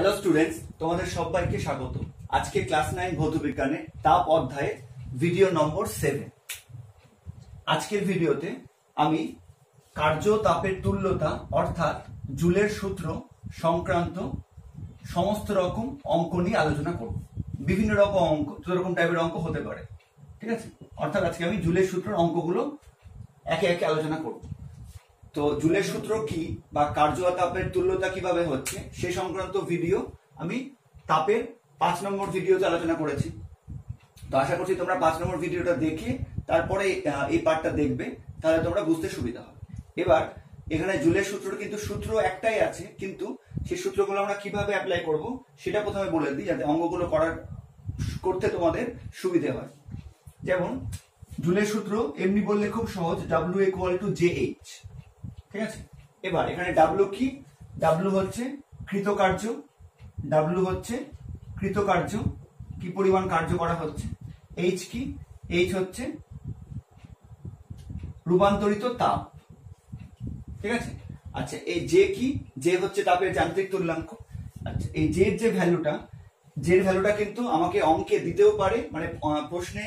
Hello students, তোমাদের সবাইকে স্বাগত। আজকে ক্লাস 9 ভৌত বিজ্ঞানে তাপ অধ্যায়ে ভিডিও নম্বর 7। আজকের ভিডিওতে আমি কার্য তাপের তুল্যতা অর্থাৎ জুলের সূত্র সংক্রান্ত সমস্ত রকম অঙ্ক নিয়ে আলোচনা করব। বিভিন্ন রকম অঙ্ক, যত রকম টাইপের অঙ্ক হতে পারে, ঠিক আছে। অর্থাৎ আজকে আমি জুলের সূত্রের অঙ্কগুলো একে একে আলোচনা করব। তো জুলের সূত্র কি বা কার্য ও তাপের তুল্যতা কিভাবে হচ্ছে সে সংক্রান্ত ভিডিও আমি তাপের 5 নম্বর ভিডিওতে আলোচনা করেছি। তো আশা করছি তোমরা 5 নম্বর ভিডিওটা দেখে তারপরে এই পার্টটা দেখবে, তাহলে তোমরা বুঝতে সুবিধা হবে। এবার এখানে জুলের সূত্র কিন্তু সূত্র একটাই আছে, কিন্তু সেই সূত্রগুলো আমরা কিভাবে অ্যাপ্লাই করব সেটা প্রথমে বলে দিই, যাতে অঙ্কগুলো করতে তোমাদের সুবিধে হয়। যেমন জুলের সূত্র এমনি বললে খুব সহজ, W = JH, ঠিক আছে। এবার এখানে W কি? W হচ্ছে কৃতকার্য, W হচ্ছে কৃতকার্য, কি পরিমাণ কার্য করা হচ্ছে। H কি? H হচ্ছে রূপান্তরিত তাপ, ঠিক আছে। আচ্ছা, এই J কি? J হচ্ছে তাপের যান্ত্রিক তুল্যাঙ্ক। আচ্ছা, এই J এর যে ভ্যালুটা কিন্তু আমাকে অঙ্কে দিতেও পারে, মানে প্রশ্নে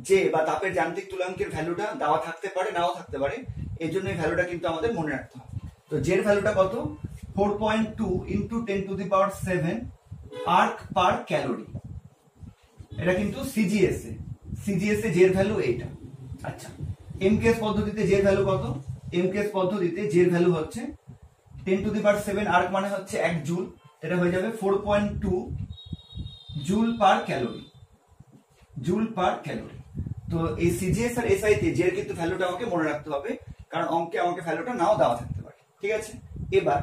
J বা তাপের যান্ত্রিক তুল্যাঙ্কের ভ্যালুটা দেওয়া থাকতে পারে, নাও থাকতে পারে। এই জন্য এই ভ্যালুটা কিন্তু আমাদের মনে রাখতে হবে। তো J এর ভ্যালুটা কত? 4.2 × 10⁷ আর্ক পার ক্যালোরি। এটা কিন্তু সিজিএস এ J এর ভ্যালু এইটা। আচ্ছা, এমকেএস পদ্ধতিতে J এর ভ্যালু কত? এমকেএস পদ্ধতিতে J এর ভ্যালু হচ্ছে 10⁷ আর্ক মানে হচ্ছে 1 জুল, এটা হয়ে যাবে 4.2 জুল পার ক্যালোরি। তো এই সিজিএস আর এসআই তে J এর কিন্তু ভ্যালুটা আমাকে মনে রাখতে হবে, কারণ অঙ্কে আমাকে ভ্যালুটা নাও দেওয়া থাকতে পারে, ঠিক আছে। এবার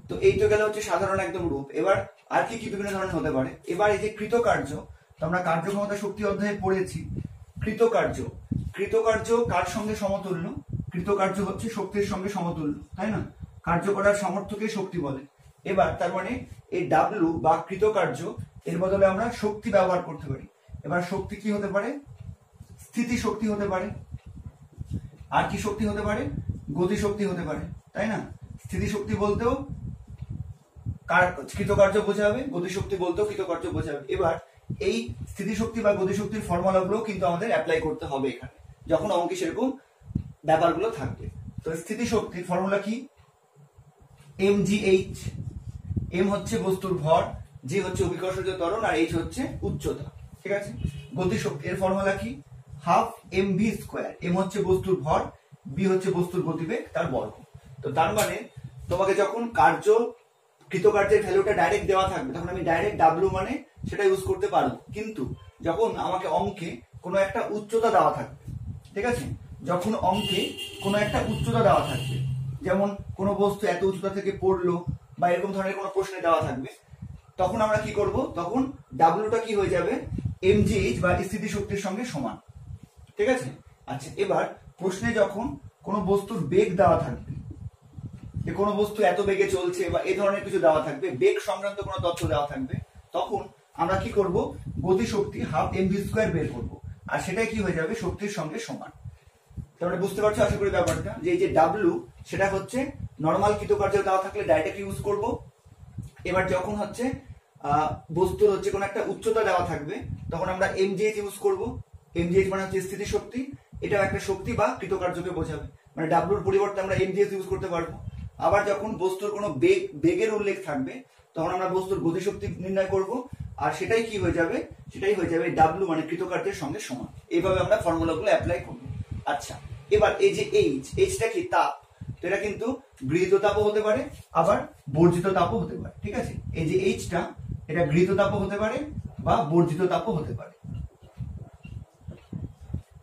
তো এই তো গেল হচ্ছে সাধারণ একদম রূপ। এবার আর কি কি বিভিন্ন ধরনের হতে পারে। এবার এই যে কৃতকার্য, তো আমরা কার্যক্ষমতা শক্তি অধ্যায়ে পড়েছি কৃতকার্য কার সঙ্গে সমতুল্য? কৃতকার্য হচ্ছে শক্তির সঙ্গে সমতুল্য, তাই না? কার্য করার সামর্থ্যকে শক্তি বলে। এবার তার মানে এই W বা কৃতকার্য এর বদলে আমরা শক্তি ব্যবহার করতে পারি। এবার শক্তি কি হতে পারে? স্থিতি শক্তি হতে পারে। আর কি শক্তি হতে পারে? গতি শক্তি হতে পারে, তাই না? স্থিতি শক্তি বলতেও কৃতকার্য বোঝাবে, গতি শক্তি বলতেও কৃতকার্য বোঝাবে। এবার এই স্থিতি শক্তি বা গতি শক্তির ফর্মুলাগুলো কিন্তু আমাদের অ্যাপ্লাই করতে হবে এখানে, যখন অঙ্কে সেরকম ব্যাপারগুলো থাকবে। তো স্থিতি শক্তির ফর্মুলা কি? mgh। m হচ্ছে বস্তুর ভর, g হচ্ছে অভিকর্ষজ ত্বরণ, আর h হচ্ছে উচ্চতা, ঠিক আছে। গতি শক্তি এর ফর্মুলা কি? 12 mv²। m হচ্ছে বস্তুর ভর, b হচ্ছে বস্তুর গতিবেগ তার বর্গ। তো তার মানে তোমাকে যখন কৃতকার্যের ভ্যালুটা ডাইরেক্ট দেওয়া থাকবে, তখন আমি ডাইরেক্ট W মানে সেটা ইউজ করতে পারবো। কিন্তু যখন আমাকে অঙ্কে কোনো একটা উচ্চতা দেওয়া থাকবে, ঠিক আছে, যখন অঙ্কে কোনো একটা উচ্চতা দেওয়া থাকবে, যেমন কোনো বস্তু এত উচ্চতা থেকে পড়লো বা এরকম ধরনের কোনো প্রশ্নে দেওয়া থাকবে, তখন আমরা কি করব? তখন ডাব্লুটা কি হয়ে যাবে? mgh বা স্থিতি শক্তির সঙ্গে সমান, ঠিক আছে। আচ্ছা, এবার প্রশ্নে যখন কোনো বস্তুর বেগ দেওয়া থাকবে, যে কোনো বস্তু এত বেগে চলছে বা এই ধরনের কিছু দেওয়া থাকবে, বেগ সংক্রান্ত কোনো তথ্য দেওয়া থাকবে, তখন আমরা কি করব? গতি শক্তি 12 mv² বের করব, আর সেটাই কি হয়ে যাবে? শক্তির সঙ্গে সমান। তাহলে বুঝতে পারছো আশা করি ব্যাপারটা, যে এই যে W সেটা হচ্ছে নরমাল কৃতকার্য দেওয়া থাকলে ডাইরেক্ট ইউজ করব। এবার যখন হচ্ছে বস্তুর হচ্ছে কোনো একটা উচ্চতা দেওয়া থাকবে, তখন আমরা mgh ইউজ করব। mgh মানে হচ্ছে স্থিতি শক্তি, এটাও একটা শক্তি বা কৃতকার্যকে বোঝাবে, মানে ডাব্লুর পরিবর্তে আমরা mgh ইউজ করতে পারবো। আবার যখন বস্তুর কোনো বেগের উল্লেখ থাকবে, তখন আমরা বস্তুর গতিশক্তি নির্ণয় করব, আর সেটাই কি হয়ে যাবে? সেটাই হয়ে যাবে W মানে কৃতকার্যের সঙ্গে সমান। এইভাবে আমরা ফর্মুলাগুলো অ্যাপ্লাই করব। আচ্ছা, এবার এই যে এইচটা কি? তাপ। তো এটা কিন্তু গৃহীত তাপও হতে পারে, আবার বর্জিত তাপও হতে পারে, ঠিক আছে। এই যে এইচটা, এটা গৃহীত তাপও হতে পারে বা বর্জিত তাপও হতে পারে।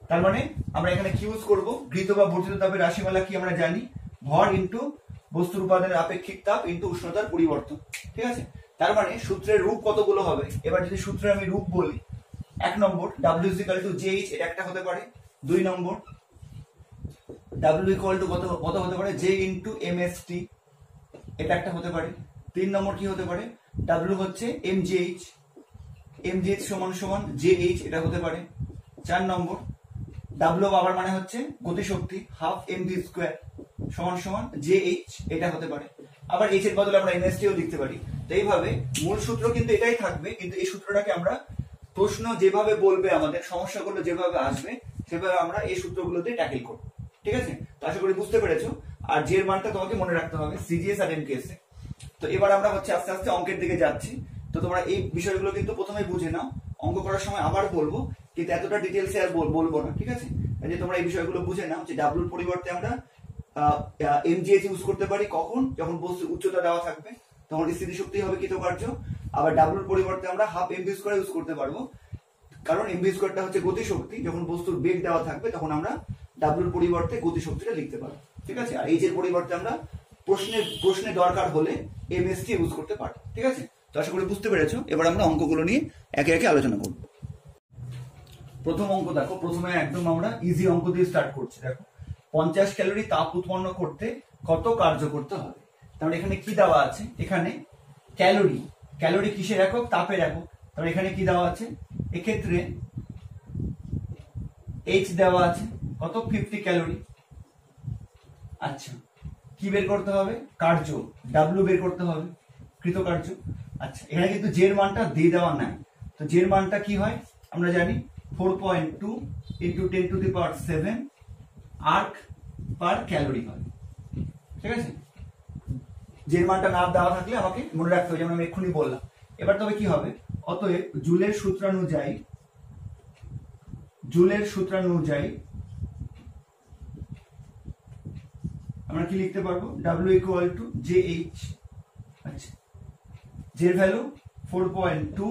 তার মানে আমরা এখানে কি ইউজ করব? গৃহীত বা বর্জিত তাপের রাশিমালা কি আমরা জানি? ভর ইনটু বস্তুর উপাদানের আপেক্ষিক তাপ ইনটু উষ্ণতার পরিবর্তন, ঠিক আছে। তার মানে সূত্রের রূপ কতগুলো হবে? এবার যদি সূত্রে আমি রূপ বলি, 1 নম্বর W = JH, এটা একটা হতে পারে। 2 নম্বর W কত হতে পারে? J × MST, এটা একটা হতে পারে। 3 নম্বর কি হতে পারে? W হচ্ছে mgh = JH, এটা হতে পারে। 4 নম্বর W আবার মানে হচ্ছে গতি শক্তি 12 mv² = JH, এটা হতে পারে। আবার এইচ এর বদলে আমরা এমএসটিও লিখতে পারি। তো এইভাবে মূল সূত্র কিন্তু এটাই থাকবে, কিন্তু এই সূত্রটাকে আমরা প্রশ্ন যেভাবে বলবে, আমাদের সমস্যাগুলো যেভাবে আসবে সেভাবে আমরা এই সূত্রগুলোতে ট্যাকেল করব। ঠিক আছে, তো আশা করি বুঝতে পেরেছো। আর যে এর মানটা তোমাকে মনে রাখতে হবে সিজিএস আর এমকেএস এ। তো এবার আমরা হচ্ছে আস্তে আস্তে অঙ্কের দিকে যাচ্ছি। তো তোমরা এই বিষয়গুলো কিন্তু প্রথমে বুঝে নাও, অঙ্ক করার সময় আবার বলবো, কিন্তু এতটা ডিটেলসে আর বলবো না। ঠিক আছে, যে তোমরা এই বিষয়গুলো বুঝে নাও যে ডাব্লুর পরিবর্তে আমরা এমজিএইচ ইউজ করতে পারি কখন, যখন বস্তুর উচ্চতা দেওয়া থাকবে তখন স্থিতিশক্তি হবে কৃতকার্য। আবার ডাব্লুর পরিবর্তে আমরা হাফ এমভি স্কয়ার ইউজ করতে পারবো, কারণ এমভি স্কয়ারটা হচ্ছে গতিশক্তি, যখন বস্তুর বেগ দেওয়া থাকবে তখন আমরা ডাব্লুর পরিবর্তে গতিশক্তিটা লিখতে পারবো। ঠিক আছে, আর এইচ এর পরিবর্তে আমরা প্রশ্নে দরকার হলে এমএসটি ইউজ করতে পারি। ঠিক আছে, তো আশা করি বুঝতে পেরেছো। এবার আমরা অঙ্কগুলো নিয়ে একে একে আলোচনা করব। প্রথম অঙ্ক দেখো, প্রথমে একদম আমরা ইজি অঙ্ক দিয়ে স্টার্ট করছি। দেখো 50 ক্যালোরি তাপ উৎপন্ন করতে কত কার্য করতে হবে। তাহলে এখানে কি দেওয়া আছে, এখানে ক্যালোরি, ক্যালোরি কিসের একক, তাপের একক। তাহলে এখানে কি দেওয়া আছে, এক্ষেত্রে এইচ দেওয়া আছে কত, 50 ক্যালোরি। আচ্ছা, কি বের করতে হবে, কার্য, ডাব্লিউ বের করতে হবে, কৃতকার্য। আচ্ছা, এখানে কিন্তু জের মানটা দিয়ে দেওয়া নাই, তো জের মানটা কি হয় আমরা জানি 4.2 ইন্টু 10⁷ আর্ক পার ক্যালোরি হয়। ঠিক আছে, জের মানটা না দেওয়া থাকলে আমাকে মনে রাখতে হবে, যেমন আমি এক্ষুনি বললাম। এবার তবে কি হবে, অতএব জুলের সূত্রানুযায়ী আমরা কি লিখতে পারবো, W equal to J H. আচ্ছা, জের value 4.2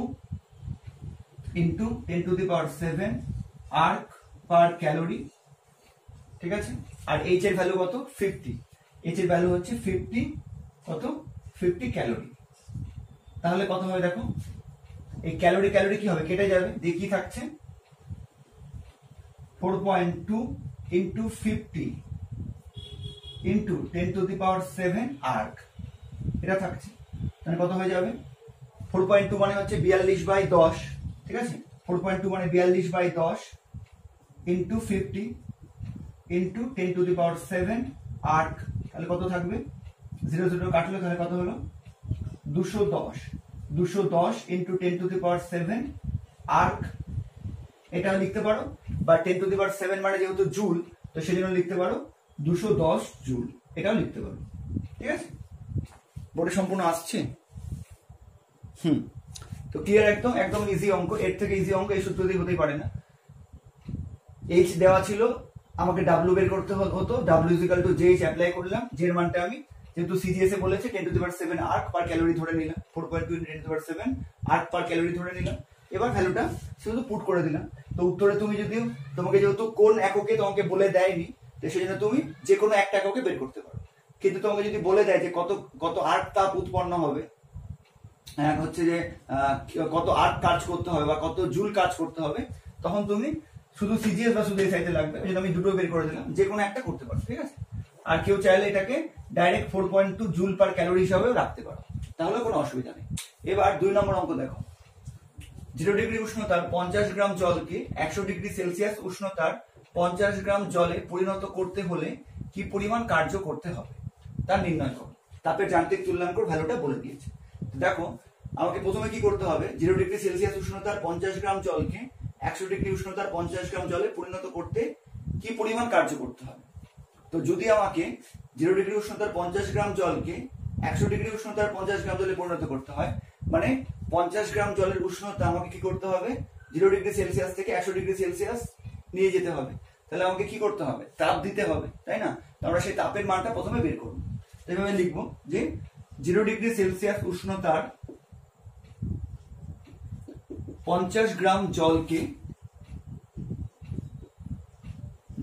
into 10⁷ arc per calorie. ঠিক আছে, আর এইচ এর ভ্যালু কত, 50। এইচ এর ভ্যালু হচ্ছে 50 কত, 50 ক্যালোরি। তাহলে কত হবে দেখো, এই ক্যালোরি ক্যালোরি কি হবে, কেটে যাবে, দিয়ে কি থাকছে 4.2 ইন্টু 50 ইন্টু 10⁷ আর্ক, এটা থাকছে। তাহলে কত হয়ে যাবে, 4.2 মানে হচ্ছে 42/10। ঠিক আছে, 4.2 মানে 42/10 ইন্টু 50 ইন্টু 10⁷ আর্ক। তাহলে কত থাকবে, 0 0 কাটলে তাহলে কত হলো, 210 ইন্টু 10⁷ আর্ক। এটা লিখতে পারো, বা 10⁷ মানে যেহেতু জুল, তো সেজন্য লিখতে পারো 210 জুল, এটাও লিখতে পারো। ঠিক আছে, বোর্ডে সম্পূর্ণ আসছে। তো ক্লিয়ার, একদম একদম ইজি অঙ্ক, এর থেকে ইজি অঙ্ক এই সূত্র দিয়ে হতেই পারে না। এইচ দেওয়া ছিল, আমাকে ডাব্লিউ বের করতে হতো, W equal to J H apply করলাম। জের মানটা আমি যেহেতু সিজিএস এ বলেছে 10⁷ আর্ক পার ক্যালোরি ধরে নিলাম, 4.2 10⁷ আর্ক পার ক্যালোরি ধরে নিলাম। এবার ভ্যালুটা শুধু পুট করে দিলাম। তো উত্তরে তুমি যদি, তোমাকে যেহেতু কোন এককে তোমাকে বলে দেয়নি, তো সেজন্য তুমি যে কোনো একটা এককে বের করতে পারো। কিন্তু তোমাকে যদি বলে দেয় যে কত আর্ক তাপ উৎপন্ন হবে, হচ্ছে যে কত আর্ক কাজ করতে হবে বা কত জুল কাজ করতে হবে, তখন তুমি শুধু সিজিএস বা শুধু এসআইতে লাগবে, যেটা আমি দুটো বের করে দিলাম, যে কোনো একটা করতে পারো। ঠিক আছে, আর কেউ চাইলে এটাকে ডাইরেক্ট 4.2 জুল পার ক্যালোরি হিসাবেও রাখতে পারো, তাহলে কোনো অসুবিধা নেই। এবার 2 নম্বর অঙ্ক দেখো, 0 ডিগ্রি উষ্ণতার 50 গ্রাম জলকে 100 ডিগ্রি সেলসিয়াস উষ্ণতার 50 গ্রাম জলে পরিণত করতে হলে কি পরিমাণ কার্য করতে হবে তা নির্ণয় করো। তাপের যান্ত্রিক তুল্যাঙ্কর ভ্যালুটা বলে দিয়েছে। দেখো, আমাকে প্রথমে কি করতে হবে, 0 ডিগ্রি সেলসিয়াস উষ্ণতার 50 গ্রাম জলকে 100 ডিগ্রি উষ্ণতার 50 গ্রাম জলে পরিণত করতে কি পরিমাণ কার্য করতে হবে। তো যদি আমাকে 0 ডিগ্রি উষ্ণতার 50 গ্রাম জলকে 100 ডিগ্রি উষ্ণতার 50 গ্রাম জলে পরিণত করতে হয়, মানে 50 গ্রাম জলের উষ্ণতা আমাকে কি করতে হবে, 0 ডিগ্রি সেলসিয়াস থেকে 100 ডিগ্রি সেলসিয়াস নিয়ে যেতে হবে। তাহলে আমাকে কি করতে হবে, তাপ দিতে হবে, তাই না? আমরা সেই তাপের মানটা প্রথমে বের করব। এইভাবে লিখবো যে 0 ডিগ্রি সেলসিয়াস উষ্ণতার 50 গ্রাম জলকে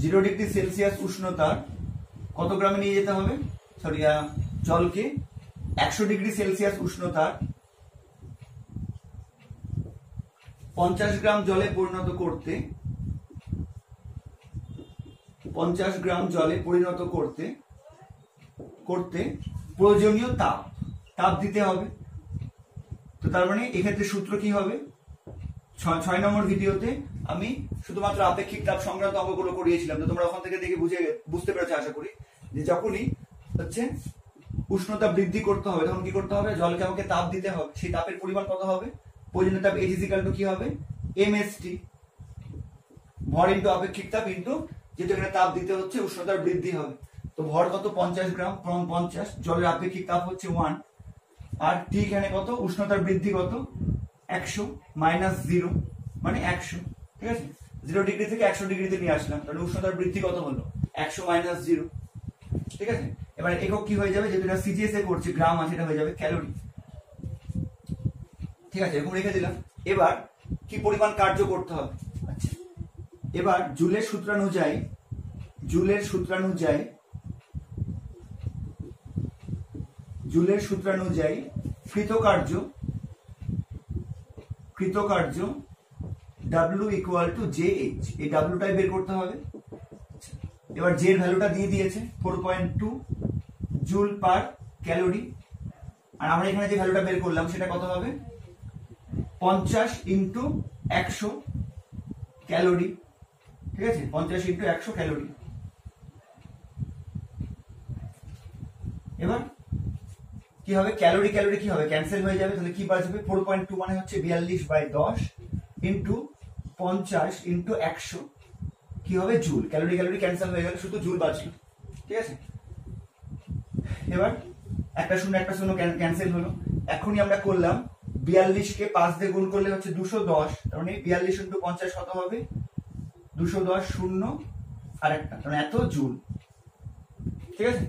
0 ডিগ্রি সেলসিয়াস উষ্ণতার কত গ্রামে নিয়ে যেতে হবে, সরি, জলকে 100 ডিগ্রি সেলসিয়াস উষ্ণতার 50 গ্রাম জলে পরিণত করতে, 50 গ্রাম জলে পরিণত করতে প্রয়োজনীয় তাপ দিতে হবে। তো তার মানে এক্ষেত্রে সূত্র কি হবে, 6 নম্বর ভিডিওতে আমি শুধুমাত্র আপেক্ষিক তাপ সংক্রান্ত অঙ্কগুলো করিয়েছিলাম, তো তোমরা ওখান থেকে দেখে বুঝতে পেরেছো আশা করি, যে যখনই হচ্ছে উষ্ণতা বৃদ্ধি করতে হবে, তখন কি করতে হবে, জলকে আমাকে তাপ দিতে হবে। সেই তাপের পরিমাণ কত হবে, প্রয়োজনীয় তাপ H = কি হবে, mst, ভর ইন্টু আপেক্ষিক তাপ ইন্টু, যেহেতু এখানে তাপ দিতে হচ্ছে উষ্ণতার বৃদ্ধি হবে। তো ভর কত, 50 গ্রাম, 50, জলের আপেক্ষিক তাপ হচ্ছে 1, আর টি এখানে কত, উষ্ণতার বৃদ্ধি কত, 100 - 0 মানে 100, ঠিক আছে। 0 ডিগ্রি থেকে 100 ডিগ্রিতে নিয়ে আসলাম, তাহলে উষ্ণতার বৃদ্ধি কত হলো, 100 - 0, ঠিক আছে। এবার একক কি হয়ে যাবে, যেহেতু এটা সিজিএস এ করছে, গ্রাম আছে, এটা হয়ে যাবে ক্যালোরি, ঠিক আছে, এরকম রেখে দিলাম। এবার কি পরিমাণ কার্য করতে হবে, আচ্ছা এবার জুলের সূত্রানুযায়ী কৃতকার্য W = JH, এই ডাব্লিউটাই বের করতে হবে। এবার জে এর ভ্যালুটা দিয়ে দিয়েছে 4.2 জুল পার ক্যালোরি, আর আমরা এখানে যে ভ্যালুটা বের করলাম সেটা কত হবে, 50 × 100 ক্যালোরি, ঠিক আছে, 50 × 100 ক্যালোরি। এবার কি হবে, ক্যালোরি ক্যালোরি কি হবে, ক্যান্সেল হয়ে যাবে, তাহলে কি বাঁচবে, 4.2 মানে হচ্ছে 42/10 ইন্টু 50 × 100 কি হবে, জুল। ক্যালোরি ক্যালোরি ক্যান্সেল হয়ে গেল, শুধু জুল বাঁচলো, ঠিক আছে। এবার একটা শূন্য ক্যান্সেল হলো। এখনই আমরা করলাম 42 কে 5 দিয়ে গুণ করলে হচ্ছে 210, তার মানে 42 × 50 কত হবে, 210 শূন্য আর একটা, মানে এত জুল, ঠিক আছে।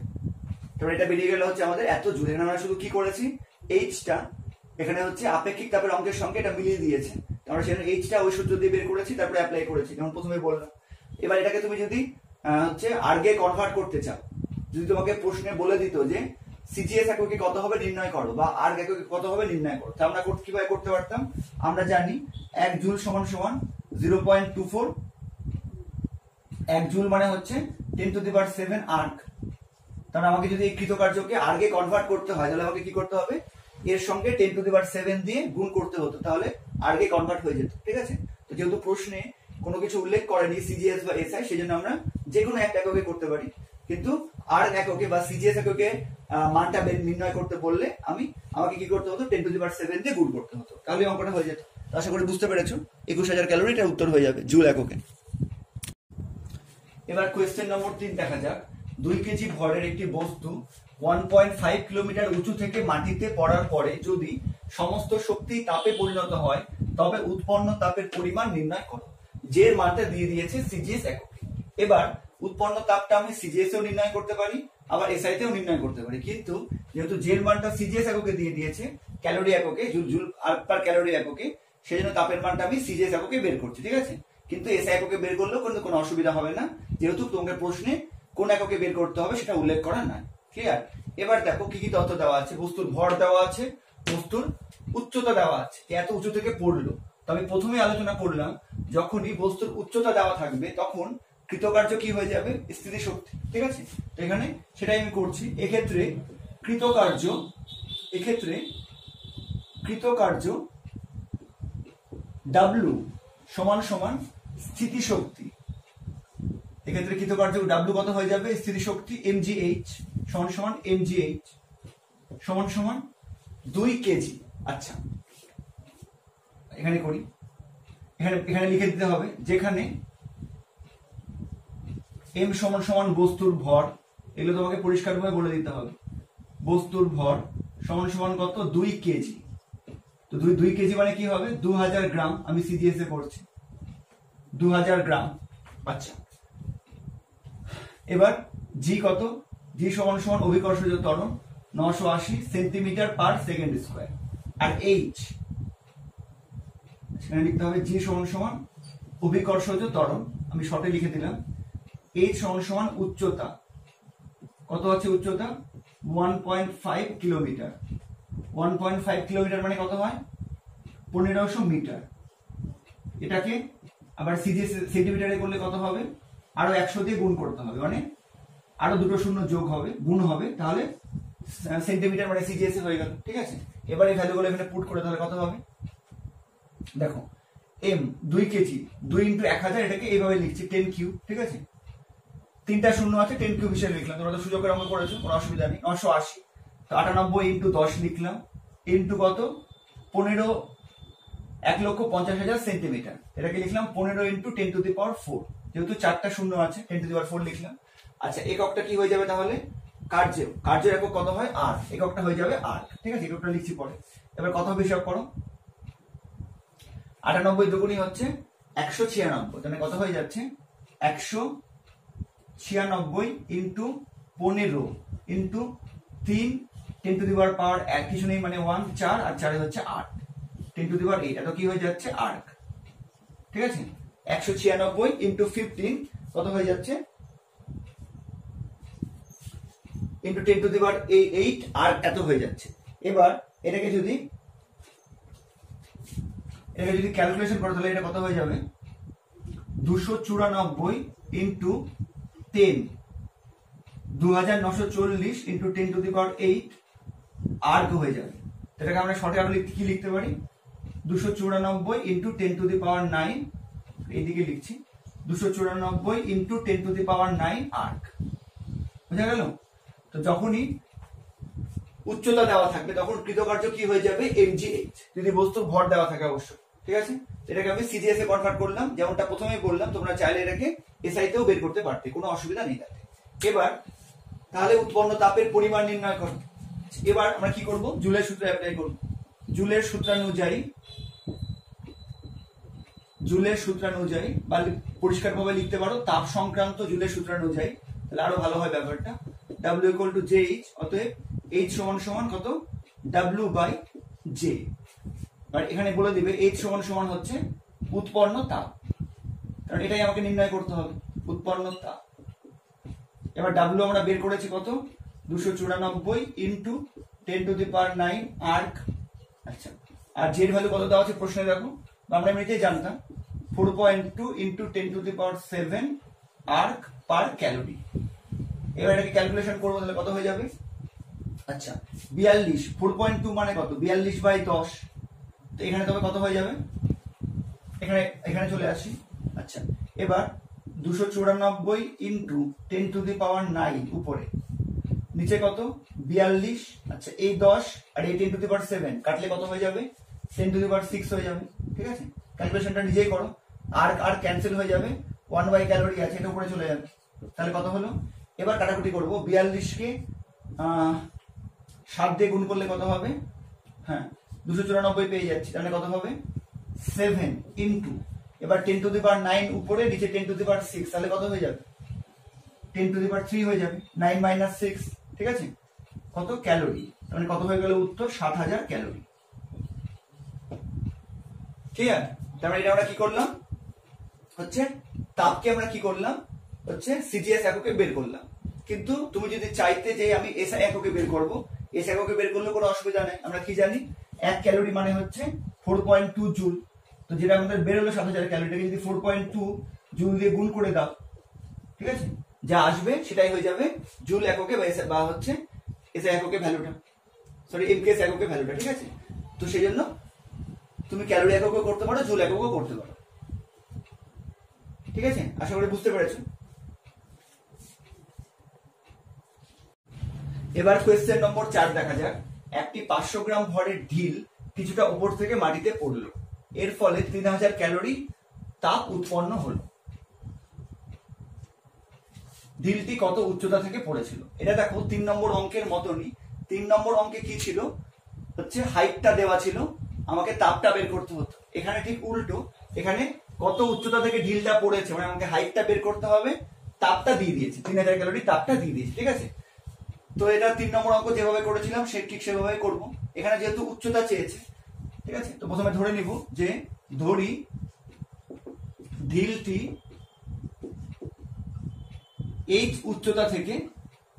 তারপর এটা বেরিয়ে গেল হচ্ছে আমাদের এত জুল। এখানে আমরা শুধু কি করেছি, এইচটা এখানে হচ্ছে আপেক্ষিক তাপের অঙ্কের সঙ্গে এটা মিলিয়ে দিয়েছে, আমরা সেখানে এইচটা ওই সূত্র দিয়ে বের করেছি, তারপরে অ্যাপ্লাই করেছি, যেমন প্রথমে বললাম। এবার এটাকে তুমি যদি হচ্ছে আর্গে কনভার্ট করতে চাও, যদি তোমাকে প্রশ্নে বলে দিত যে সিজিএস এককে কত হবে নির্ণয় করো, বা আর্গ এককে কত হবে নির্ণয় করো, তা আমরা কিভাবে করতে পারতাম, আমরা জানি 1 জুল = 0.24, 1 জুল মানে হচ্ছে 10⁷ আর্গ। তাহলে আমাকে যদি এই কৃতকার্যকে আর্গে কনভার্ট করতে হয়, তাহলে আমাকে কি করতে হবে, এর সঙ্গে 10⁷ দিয়ে গুণ করতে হতো, তাহলে আর্গে কনভার্ট হয়ে যেত, ঠিক আছে। তো যেহেতু প্রশ্নে কোনো কিছু উল্লেখ করেনি সিজিএস বা এসআই, সেজন্য আমরা যে কোনো একটা এককে করতে পারি, কিন্তু আর্গ এককে বা সিজিএস এককে মানটা নির্ণয় করতে বললে আমাকে কি করতে হতো, 10⁷ দিয়ে গুণ করতে হতো, তাহলে অঙ্কটা হয়ে যেত। আশা করি বুঝতে পেরেছো, 21,000 ক্যালোরি এটার উত্তর হয়ে যাবে জুল এককে। এবার কোয়েশ্চেন নম্বর 3 দেখা যাক। 2 কেজি ভরের একটি বস্তু 1.5 কিলোমিটার উঁচু থেকে মাটিতে পড়ার পরে যদি সমস্ত শক্তি তাপে পরিণত হয়, তবে উৎপন্ন তাপের পরিমাণ নির্ণয় করো। যে এর মানটা দিয়ে দিয়েছে সিজিএস এককে। এবার উৎপন্ন তাপটা আমি সিজিএস এও নির্ণয় করতে পারি, আবার এসআই তেও নির্ণয় করতে পারি, কিন্তু যেহেতু যে এর মানটা সিজিএস এককে দিয়ে দিয়েছে, ক্যালোরি এককে, জুল পার ক্যালোরি এককে, সেজন্য তাপের মানটা আমি সিজিএস এককে বের করছি, ঠিক আছে। কিন্তু এসআই এককে বের করলেও কিন্তু কোনো অসুবিধা হবে না, যেহেতু তোমাদের প্রশ্নে কোন এককে বের করতে হবে সেটা উল্লেখ করা নাই, ক্লিয়ার। এবার দেখো কি কি তথ্য দেওয়া আছে, বস্তুর ভর দেওয়া আছে, বস্তুর উচ্চতা দেওয়া আছে, এত উঁচু থেকে পড়লো। তো আমি প্রথমে আলোচনা করলাম, যখনই বস্তুর উচ্চতা দেওয়া থাকবে তখন কৃতকার্য কি হয়ে যাবে, স্থিতিশক্তি, ঠিক আছে। তো এখানে সেটাই আমি করছি। এক্ষেত্রে কৃতকার্য W = স্থিতিশক্তি। এক্ষেত্রে কৃতকার্য W কত হয়ে যাবে, স্থিতিশক্তি mgh = 2 কেজি। আচ্ছা এখানে করি, এখানে লিখে দিতে হবে, যেখানে m = বস্তুর ভর, এগুলো তোমাকে পরিষ্কারভাবে বলে দিতে হবে। বস্তুর ভর সমান কত, 2 কেজি। তো 2 কেজি মানে কি হবে, 2000 গ্রাম। আমি সিজিএস এ করছি, 2000 গ্রাম। আচ্ছা এবার জি কত, জি = অভিকর্ষজ ত্বরণ 980 সেন্টিমিটার/সেকেন্ড স্কয়ার। আর এইচ সেখানে লিখতে হবে জি = অভিকর্ষজ ত্বরণ, আমি শর্টে লিখে দিলাম। এইচ = উচ্চতা, কত আছে উচ্চতা, 1.5 কিলোমিটার। 1.5 কিলোমিটার মানে কত হয়, 1500 মিটার। এটাকে আবার সিজিএস সেন্টিমিটারে করলে কত হবে, আরো 100 দিয়ে গুণ করতে হবে, মানে আরো দুটো শূন্য যোগ হবে, গুণ হবে, তাহলে সেন্টিমিটার মানে সিজিএস হয়ে গেল, ঠিক আছে। এবার এই ভ্যালুগুলো এখানে পুট করে তাহলে কত হবে, দেখো এম 2 কেজি, 2 × 1000, এটাকে এইভাবে লিখছি 10 কিউব, ঠিক আছে। 3টা শূন্য আছে, 10 কিউব হিসেবে লিখলাম। তোমরা তো সুযোগের অঙ্ক করেছো, কোনো অসুবিধা নেই। 980 তো 98 ইন্টু 10 লিখলাম, ইন্টু কত 15 1,50,000 সেন্টিমিটার, এটাকে লিখলাম 15 ইন্টু 10⁴, যেহেতু 4টা শূন্য আছে 10⁴ লিখলাম। আচ্ছা এককটা কি হয়ে যাবে তাহলে, কার্যের একক কত হয় আর, এককটা হয়ে যাবে আর, ঠিক আছে এককটা লিখছি পরে। এবার কত হবে হিসাব করো, 98 দুগুণী হচ্ছে 196, তাহলে কত হয়ে যাচ্ছে 196 ইন্টু 15 ইন্টু 3 10⁻, এক কিছু নেই মানে 1 4 আর 4 হচ্ছে 8, 10⁸ এত কি হয়ে যাচ্ছে আর্ক, ঠিক আছে। 196 ইন্টু 15 কত হয়ে যাচ্ছে ইন্টু 10⁸ আর্ক এত হয়ে যাচ্ছে। এবার এটাকে যদি ক্যালকুলেশন করো তাহলে এটা কত হয়ে যাবে 294 ইন্টু 10 2940 ইন্টু 10⁸ আর্ক হয়ে যাবে। এটাকে আমরা শর্টে আরো কি লিখতে পারি 294 ইন্টু 10⁹, এইদিকে লিখছি 294 ইন্টু 10⁹ আর্ক, বুঝা গেল। তো যখনই উচ্চতা দেওয়া থাকবে তখন কৃতকার্য কি হয়ে যাবে mgh, যদি বস্তুর ভর দেওয়া থাকে অবশ্য, ঠিক আছে। এটাকে আমি সিজিএস এ কনভার্ট করলাম, যেমনটা প্রথমেই বললাম তোমরা চাইলে এটাকে এসআই তেও বের করতে পারতে, কোনো অসুবিধা নেই তাতে। এবার তাহলে উৎপন্ন তাপের পরিমাণ নির্ণয় করো। এবার আমরা কি করব, জুলের সূত্র অ্যাপ্লাই করব। জুলের সূত্রানুযায়ী বা পরিষ্কারভাবে লিখতে পারো তাপ সংক্রান্ত জুলের সূত্রানুযায়ী, তাহলে আরো ভালো হয় ব্যাপারটা। W = JH, অতএব H সমান কত W/J। আর এখানে বলে দিবে H সমান হচ্ছে উৎপন্ন তাপ, কারণ এটাই আমাকে নির্ণয় করতে হবে উৎপন্ন তাপ। এবার W আমরা বের করেছি কত 294 ইন্টু 10⁹ আর্ক। আচ্ছা আর জেড ভ্যালু কত দেওয়া আছে প্রশ্নে দেখো, আমরা এমনিতেই জানতাম 4.2 ইন্টু 10⁷ আর্ক পার ক্যালোরি। এবার এটাকে ক্যালকুলেশন করবো তাহলে কত হয়ে যাবে, আচ্ছা 42, 4.2 মানে কত 42/10, তো এখানে তবে কত হয়ে যাবে, এখানে চলে আসি। আচ্ছা এবার 294 ইন্টু 10⁹ উপরে, নিচে কত 42, আচ্ছা এই 10 আর এই 10⁷ কাটলে কত হয়ে যাবে 10⁶ হয়ে যাবে, ঠিক আছে। ক্যালকুলেশনটা নিজেই করো, আর ক্যান্সেল হয়ে যাবে, 1 ক্যালোরি আছে এটা উপরে চলে যাবে, তাহলে কত হলো। এবার কাটাকুটি করব, 42 কে 7 দিয়ে গুণ করলে কত হবে, হ্যাঁ 294 পেয়ে যাচ্ছি, তাহলে কত হবে 7 ইন্টু, এবার 10⁹ উপরে নিচে 10⁶, তাহলে কত হয়ে যাবে 10⁵ হয়ে যাবে, 9 - 6, ঠিক আছে। কত ক্যালোরি, মানে কত হয়ে গেল উত্তর 7000 ক্যালোরি, ঠিক আছে। তারপরে এটা আমরা কি করলাম হচ্ছে তাপকে আমরা কি করলাম হচ্ছে সিজিএস এককে বের করলাম, কিন্তু তুমি যদি চাইতে যে আমি এসআই এককে বের করব, এস এককে বের করলে কোনো অসুবিধা নেই। আমরা কি জানি 1 ক্যালোরি মানে হচ্ছে 4.2 জুল, তো যেটা আমাদের বের হলো 7000 ক্যালোরিটাকে যদি 4.2 জুল দিয়ে গুণ করে দাও, ঠিক আছে, যা আসবে সেটাই হয়ে যাবে জুল এককে বা হচ্ছে এসআই এককে ভ্যালুটা, সরি এমকেএস এককে ভ্যালুটা, ঠিক আছে। তো সেই জন্য তুমি ক্যালোরি এককে করতে পারো, জুল এককে করতে পারো, ঠিক আছে। আশা করি বুঝতে পেরেছো। এবার কোয়েশ্চেন নম্বর 4 দেখা যাক। একটি 500 গ্রাম ভরের ঢিল কিছুটা উপর থেকে মাটিতে পড়লো, এর ফলে 3000 ক্যালোরি তাপ উৎপন্ন হলো। ঢিলটি কত উচ্চতা থেকে পড়েছিল। এটা দেখো 3 নম্বর অঙ্কের মতনই। 3 নম্বর অঙ্কে কি ছিল হচ্ছে হাইটটা দেওয়া ছিল, আমাকে তাপটা বের করতে হতো। এখানে ঠিক উল্টো, এখানে কত উচ্চতা থেকে ঢিলটা পড়েছে মানে আমাকে হাইটটা বের করতে হবে, তাপটা দিয়ে দিয়েছে 3000 ক্যালোরি তাপটা দিয়ে দিয়েছে, ঠিক আছে। তো এটা 3 নম্বর অঙ্ক যেভাবে করেছিলাম সে ঠিক সেভাবে করব। এখানে যেহেতু উচ্চতা চেয়েছে, ঠিক আছে, তো প্রথমে ধরে নিব যে ধরি ঢিলটি এই উচ্চতা থেকে,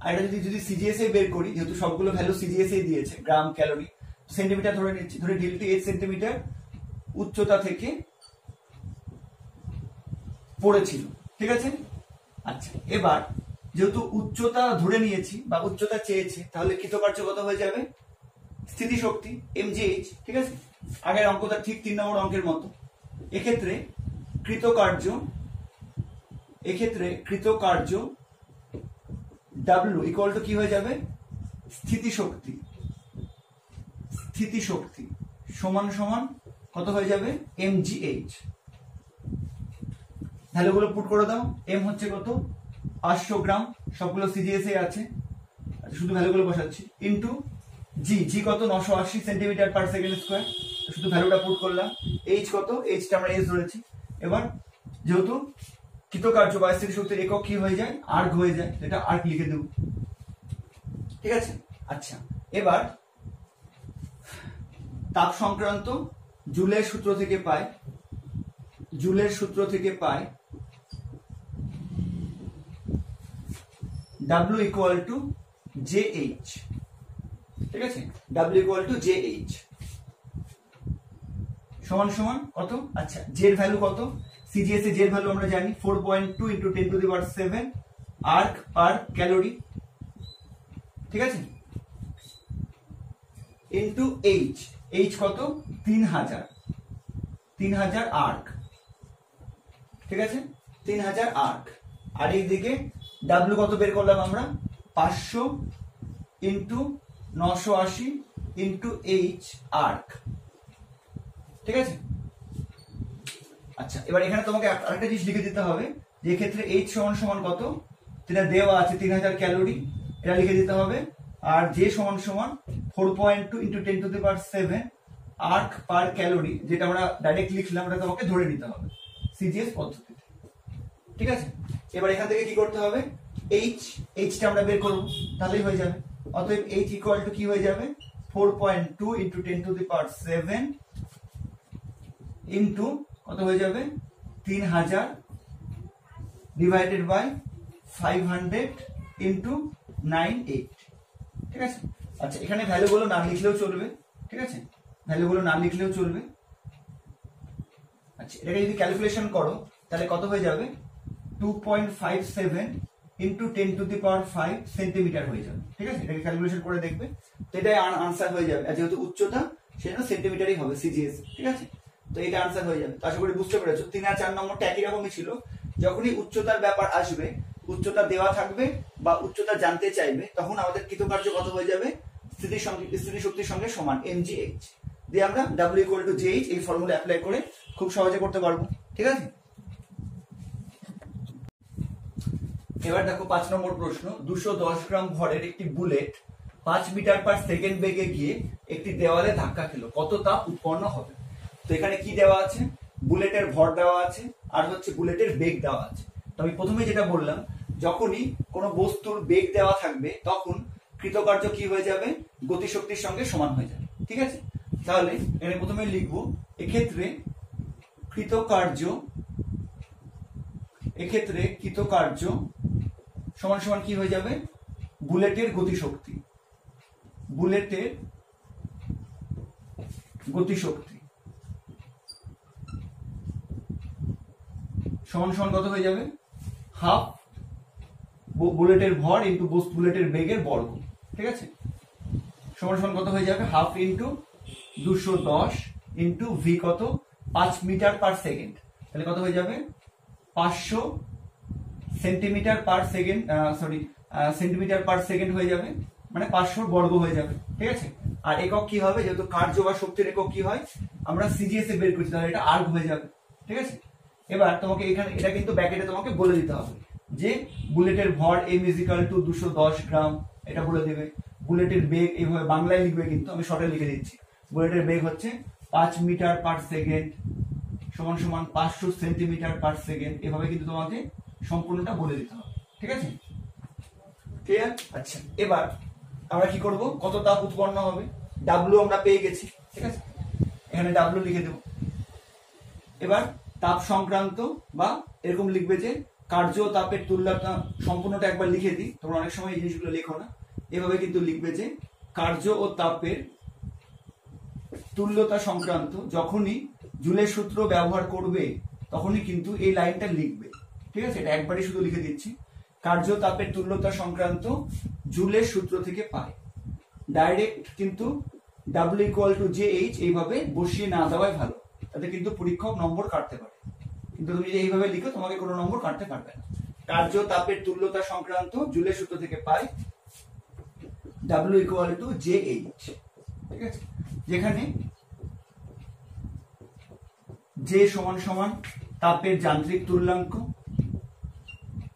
আর এটা যদি সিজিএস এ বের করি, যেহেতু সবগুলো ভ্যালু সিজিএস এ দিয়েছে গ্রাম ক্যালোরি, সেন্টিমিটার ধরে নিচ্ছি, ধরে ঢিলটি 8 সেন্টিমিটার উচ্চতা থেকে পড়েছিল, ঠিক আছে। আচ্ছা এবার যেহেতু উচ্চতা ধরে নিয়েছি বা উচ্চতা চেয়েছে, তাহলে কৃতকার্য কত হয়ে যাবে স্থিতিশক্তি mgh, ঠিক আছে। আগের অঙ্কটা ঠিক 3 নম্বর অঙ্কের মতো। এক্ষেত্রে কৃতকার্য W ইকুয়াল টু কি হয়ে যাবে স্থিতিশক্তি সমান সমান কত হয়ে যাবে mgh। ভ্যালুগুলো পুট করে দাও। m হচ্ছে কত 500 গ্রাম, সবগুলো সিজিএস এ আছে, শুধু ভ্যালুগুলো বসাচ্ছি, ইনটু জি কত 980 সেন্টিমিটার পার সেকেন্ড স্কয়ার, শুধু ভ্যালুটা পুট করলাম। h কত, h টা আমরা s ধরেছি। এবার যেহেতু কৃতকার্য বা স্থিতিশক্তির একক কি হয়ে যায়, আর্ক হয়ে যায়, এটা আর্ক লিখে দেব। ঠিক আছে। আচ্ছা, এবার তাপ সংক্রান্ত জুলের সূত্র থেকে পাই W ইকুয়াল টু JH। ঠিক আছে, W ইকুয়াল টু JH সমান সমান কত? আচ্ছা, J এর ভ্যালু কত? সিজিএস এর J এর ভ্যালু আমরা জানি 4.2 × 10⁻⁷ আর্ক পার ক্যালোরি। ঠিক আছে, ইনটু H কত 3000 আর্ক। ঠিক আছে, 3000 আর্ক। আর এইদিকে W কত বের করলাম আমরা 500 × 980 × H আর্ক। ঠিক আছে। আচ্ছা, এবার এখানে তোমাকে আরেকটা জিনিস লিখে দিতে হবে, যে ক্ষেত্রে H সমান সমান কত, যেটা দেওয়া আছে 3000 ক্যালোরি, এটা লিখে দিতে হবে। আর J সমান সমান 4.2 × 10⁻⁷ আর্ক পার ক্যালোরি, যেটা আমরা ডাইরেক্ট লিখলাম, ওটা তোমাকে ধরে নিতে হবে সিজিএস পদ্ধতিতে। ঠিক আছে, এবার এখান থেকে কি করতে হবে, H টা আমরা বের করব, তাহলেই হয়ে যাবে। অতএব H ইকুয়াল টু কি হয়ে যাবে 4.2 × 10⁻⁷ ইনটু কত হয়ে যাবে 3000 ডিভাইডেড বাই 500 × 98। ঠিক আছে। আচ্ছা, এখানে ভ্যালুগুলো না লিখলেও চলবে। ঠিক আছে, ভ্যালুগুলো না লিখলেও চলবে। আচ্ছা, এটাকে যদি ক্যালকুলেশন করো তাহলে কত হয়ে যাবে 2.57 × 10⁵ সেন্টিমিটার হয়ে যাবে। ঠিক আছে, এটাকে ক্যালকুলেশন করে দেখবে, তো এটাই আনসার হয়ে যাবে। আর যেহেতু উচ্চতা সেজন্য সেন্টিমিটারই হবে সিজিএস। ঠিক আছে, তো এটা আনসার হয়ে যাবে। আশা করি বুঝতে পেরেছো। 3 আর 4 নম্বরটা একই রকমই ছিল। যখনই উচ্চতার ব্যাপার আসবে, উচ্চতা দেওয়া থাকবে বা উচ্চতা জানতে চাইবে, তখন আমাদের কৃতকার্য কত হয়ে যাবে স্থিতিশক্তির সঙ্গে সমান mgh দিয়ে আমরা W ইকুয়াল টু JH এই ফর্মুলা অ্যাপ্লাই করে খুব সহজে করতে পারবো। ঠিক আছে। এবার দেখো 5 নম্বর প্রশ্ন, 210 গ্রাম ভরের একটি বুলেট 5 মিটার পার সেকেন্ড বেগে গিয়ে একটি দেওয়ালে ধাক্কা খেলো, কত তাপ উৎপন্ন হবে? তো এখানে কি দেওয়া আছে, বুলেটের ভর দেওয়া আছে, আর হচ্ছে বুলেটের বেগ দেওয়া আছে। তো আমি প্রথমে যেটা বললাম, যখনই কোনো বস্তুর বেগ দেওয়া থাকবে তখন কৃতকার্য কি হয়ে যাবে, গতিশক্তির সঙ্গে সমান হয়ে যাবে। ঠিক আছে, তাহলে এখানে প্রথমে লিখবো এক্ষেত্রে কৃতকার্য সমান সমান কি হয়ে যাবে, বুলেটের গতিশক্তি সমান সমান কত হয়ে যাবে, হাফ বুলেটের ভর ইন্টু বুলেটের বেগের বর্গ। ঠিক আছে, সমান সমান কত হয়ে যাবে, হাফ ইন্টু 210 ইন্টু ভি কত 5 মিটার পার সেকেন্ড, তাহলে কত হয়ে যাবে 500 centimetre per second, centimetre per second হয়ে যাবে, মানে 500 বর্গ হয়ে যাবে। ঠিক আছে, আর একক কি হবে, যেহেতু কার্য বা শক্তির একক কি হয় আমরা সিজিএস এ বের করছি, তাহলে এটা আর্ক হয়ে যাবে। ঠিক আছে, এবার তোমাকে এখানে এটা কিন্তু ব্র্যাকেটে তোমাকে বলে দিতে হবে যে বুলেটের ভর m = 210 গ্রাম, এটা বলে দেবে। বুলেটের বেগ এইভাবে বাংলায় লিখবে, কিন্তু আমি শর্টে লিখে দিচ্ছি। বুলেটের বেগ হচ্ছে 5 মিটার পার সেকেন্ড সমান সমান 500 সেন্টিমিটার পার সেকেন্ড, এভাবে কিন্তু তোমাকে সম্পূর্ণটা বলে দিতে হবে। ঠিক আছে, ক্লিয়ার? আচ্ছা, এবার আমরা কি করব, কত তাপ উৎপন্ন হবে, W আমরা পেয়ে গেছি। ঠিক আছে, এখানে W লিখে দেব। এবার তাপ সংক্রান্ত বা এরকম লিখবে যে কার্য ও তাপের তুল্যতা, সম্পূর্ণটা একবার লিখে দিই, তোমরা অনেক সময় এই জিনিসগুলো লেখো না, এভাবে কিন্তু লিখবে যে কার্য ও তাপের তুল্যতা সংক্রান্ত যখনই জুলের সূত্র ব্যবহার করবে তখনই কিন্তু এই লাইনটা লিখবে। ঠিক আছে, এটা একবারই শুধু লিখে দিচ্ছি, কার্য তাপের তুল্যতা সংক্রান্ত জুলের সূত্র থেকে পাই। ডাইরেক্ট কিন্তু W ইকুয়াল টু JH এইভাবে বসিয়ে না দেওয়াই ভালো, তাতে কিন্তু পরীক্ষক নম্বর কাটতে পারে। কিন্তু তুমি যদি এইভাবে লিখো তোমাকে কোনো নম্বর কাটতে পারবে না। কার্য তাপের তুল্যতা সংক্রান্ত জুলের সূত্র থেকে পাই W equal to J H, ঠিক আছে, যেখানে জে সমান সমান তাপের যান্ত্রিক তুল্যাঙ্ক,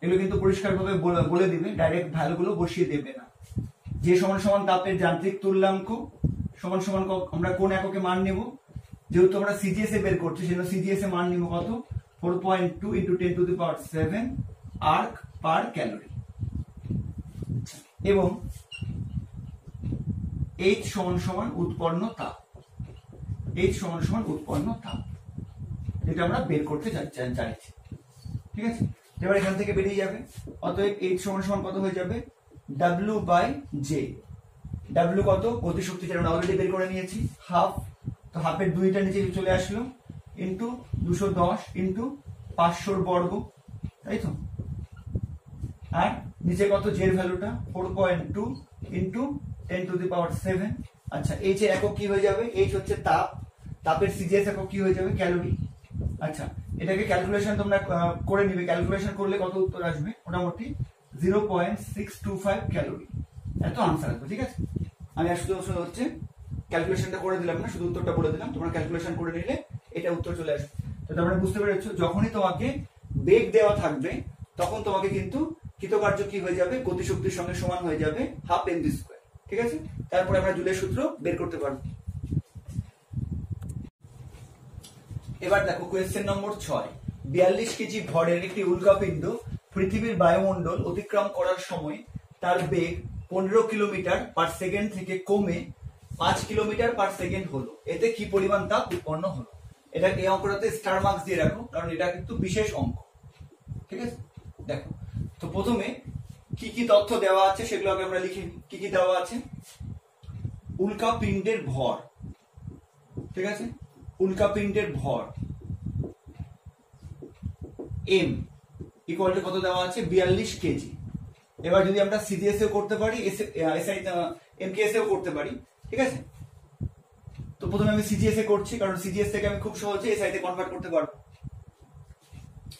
এগুলো কিন্তু পরিষ্কারভাবে বলে দিবে, ডাইরেক্ট ভ্যালুগুলো বসিয়ে দেবে না। যে সমান সমান তাপের যান্ত্রিক তুল্যাঙ্ক সমান সমান আমরা কোন এককে মান নেব, যেহেতু আমরা সিজিএস এ বের করছি সেজন্য সিজিএস এ মান নিব কত, 4.2 × 10⁷ আর্ক পার ক্যালোরি, এবং H সমান সমান উৎপন্ন তাপ, H সমান সমান উৎপন্ন তাপ, যেটা আমরা বের করতে চাইছি, ঠিক আছে। এবার এখান থেকে বেরিয়ে যাবে, অতএব H সমান সমান কত হয়ে যাবে, W/J। W কত, গতিশক্তি, যেটা আমরা অলরেডি বের করে নিয়েছি, হাফ, তো হাফের 2টা নিচে চলে আসলো, ইন্টু 210 ইন্টু 500 বর্গ, তাই তো, আর নিচে কত, জের ভ্যালুটা 4.2 ইন্টু 10⁷। আচ্ছা, H এর একক কি হয়ে যাবে, H হচ্ছে তাপ, তাপের সিজিএস একক কি হয়ে যাবে, ক্যালোরি। আচ্ছা, এটাকে ক্যালকুলেশন তোমরা করে নিবে, ক্যালকুলেশন করলে কত উত্তর আসবে, মোটামুটি 0.625 ক্যালোরি, এত আনসার আসবে, ঠিক আছে। আমি শুধু হচ্ছে ক্যালকুলেশনটা করে দিলাম না, শুধু উত্তরটা বলে দিলাম, তোমরা ক্যালকুলেশন করে নিলে এটা উত্তর চলে আসবে। তো তোমরা বুঝতে পেরেছো, যখনই তোমাকে বেগ দেওয়া থাকবে তখন তোমাকে কিন্তু কৃতকার্য কি হয়ে যাবে, গতিশক্তির সঙ্গে সমান হয়ে যাবে হাফ mv স্কয়ার, ঠিক আছে। তারপরে আমরা জুলের সূত্র বের করতে পারবো। এবার দেখো কোয়েশ্চেন নম্বর 6, 42 কেজি ভরের একটি উল্কাপিণ্ড পৃথিবীর বায়ুমণ্ডল অতিক্রম করার সময় তার বেগ 15 কিলোমিটার/সেকেন্ড থেকে কমে 5 কিলোমিটার/সেকেন্ড হলো, এতে কি পরিমাণ তাপ উৎপন্ন হলো। এটা এই অঙ্কটাতে স্টার মার্কস দিয়ে রাখো, কারণ এটা কিন্তু বিশেষ অঙ্ক, ঠিক আছে। দেখো, তো প্রথমে কি কি তথ্য দেওয়া আছে সেগুলো আগে আমরা লিখে নিই। কি কি দেওয়া আছে, উল্কাপিণ্ডের ভর, ঠিক আছে, উল্কাপিণ্ডের ভর m ইকুয়াল টু কত দেওয়া আছে, 42 কেজি। এবার যদি আমরা সিজিএস এও করতে পারি, এমকেএস এও করতে পারি, ঠিক আছে। তো প্রথমে আমি সিজিএস এ করছি, কারণ সিজিএস থেকে আমি খুব সহজে এসআই তে কনভার্ট করতে পারবো,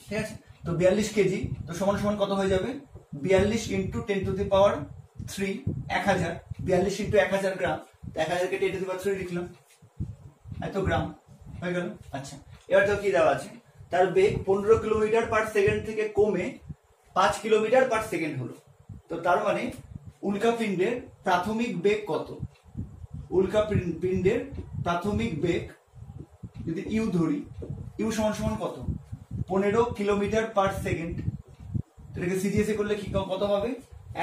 ঠিক আছে। তো 42 কেজি, তো সমান সমান কত হয়ে যাবে, 42 ইন্টু 10⁻3, 1000, 42 ইন্টু 1000 গ্রাম, 1000 কে 10⁻3 লিখলাম, এত গ্রাম হয়ে গেল। আচ্ছা, এবার তো কি দেওয়া আছে, তার বেগ 15 কিলোমিটার/সেকেন্ড থেকে কমে 5 কিলোমিটার/সেকেন্ড হলো। তো তার মানে উল্কাপিণ্ডের প্রাথমিক বেগ কত, উল্কাপিণ্ডের প্রাথমিক বেগ যদি ইউ ধরি, ইউ সমান সমান কত, 15 কিলোমিটার/সেকেন্ড। এটাকে সিজিএস এ করলে কি কত হবে,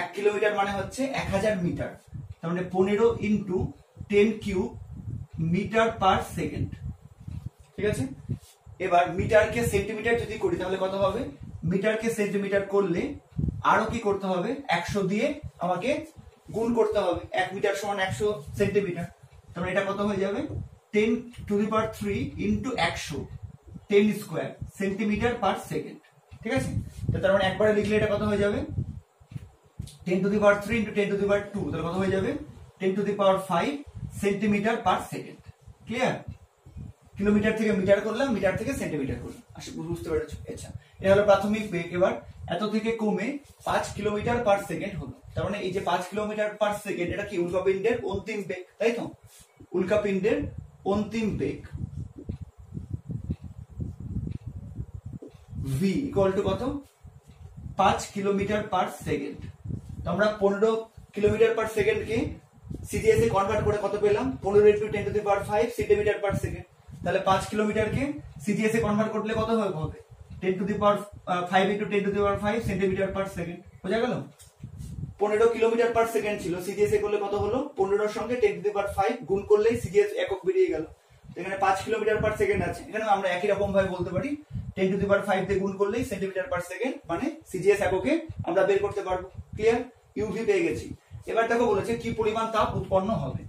1 কিলোমিটার মানে হচ্ছে 1000 মিটার, তার মানে 15 ইন্টু 10 কিউব মিটার/সেকেন্ড, ঠিক আছে। এবার মিটারকে সেন্টিমিটার যদি করি তাহলে কত হবে, মিটারকে সেন্টিমিটার করলে আরো কি করতে হবে, 100 দিয়ে আমাকে গুণ করতে হবে, 1 মিটার সমান 100 সেন্টিমিটার, তাহলে এটা কত হয়ে যাবে, 10⁻³ ইন্টু 100, 10 স্কয়ার সেন্টিমিটার/সেকেন্ড, ঠিক আছে। তার মানে একবারে লিখলে এটা কত হয়ে যাবে, 10⁻³ ইন্টু 10⁻², তাহলে কত হয়ে যাবে, 10⁵ সেন্টিমিটার/সেকেন্ড। ক্লিয়ার, কিলোমিটার থেকে মিটার করলাম, মিটার থেকে সেন্টিমিটার করলাম, আশা করি বুঝতে পেরেছো। আচ্ছা, এটা হলো প্রাথমিক বেগ। এবার এত থেকে কমে 5 কিলোমিটার/সেকেন্ড হলো, তার মানে এই যে 5 কিলোমিটার/সেকেন্ড এটা কি উল্কাপিণ্ডের অন্তিম বেগ, তাই তো, উল্কাপিণ্ডের অন্তিম বেগ v ইকুয়াল টু কত, 5 কিলোমিটার/সেকেন্ড। তো আমরা 15 কিলোমিটার/সেকেন্ড কে সিজিএস এ কনভার্ট করে কত পেলাম, 15 ইন্টু 10⁵ সেন্টিমিটার/সেকেন্ড। তাহলে 5 কিলোমিটারকে সিজিএস এ কনভার্ট করলে কত হবে, 10⁵ ইন্টু 10⁵ সেন্টিমিটার/সেকেন্ড, বোঝা গেল। 15 কিলোমিটার/সেকেন্ড ছিল, সিজিএস এ করলে কত হলো, 15 সঙ্গে 10⁵ গুণ করলেই সিজিএস একক বেরিয়ে গেল। এখানে 5 কিলোমিটার/সেকেন্ড আছে, এখানে আমরা একই রকম ভাবে বলতে পারি 10⁵ দিয়ে গুণ করলেই সেন্টিমিটার/সেকেন্ড, মানে সিজিএস এককে আমরা বের করতে পারবো। ক্লিয়ার, ইউভি পেয়ে গেছি। এবার দেখো বলেছে কি পরিমাণ তাপ উৎপন্ন হবে,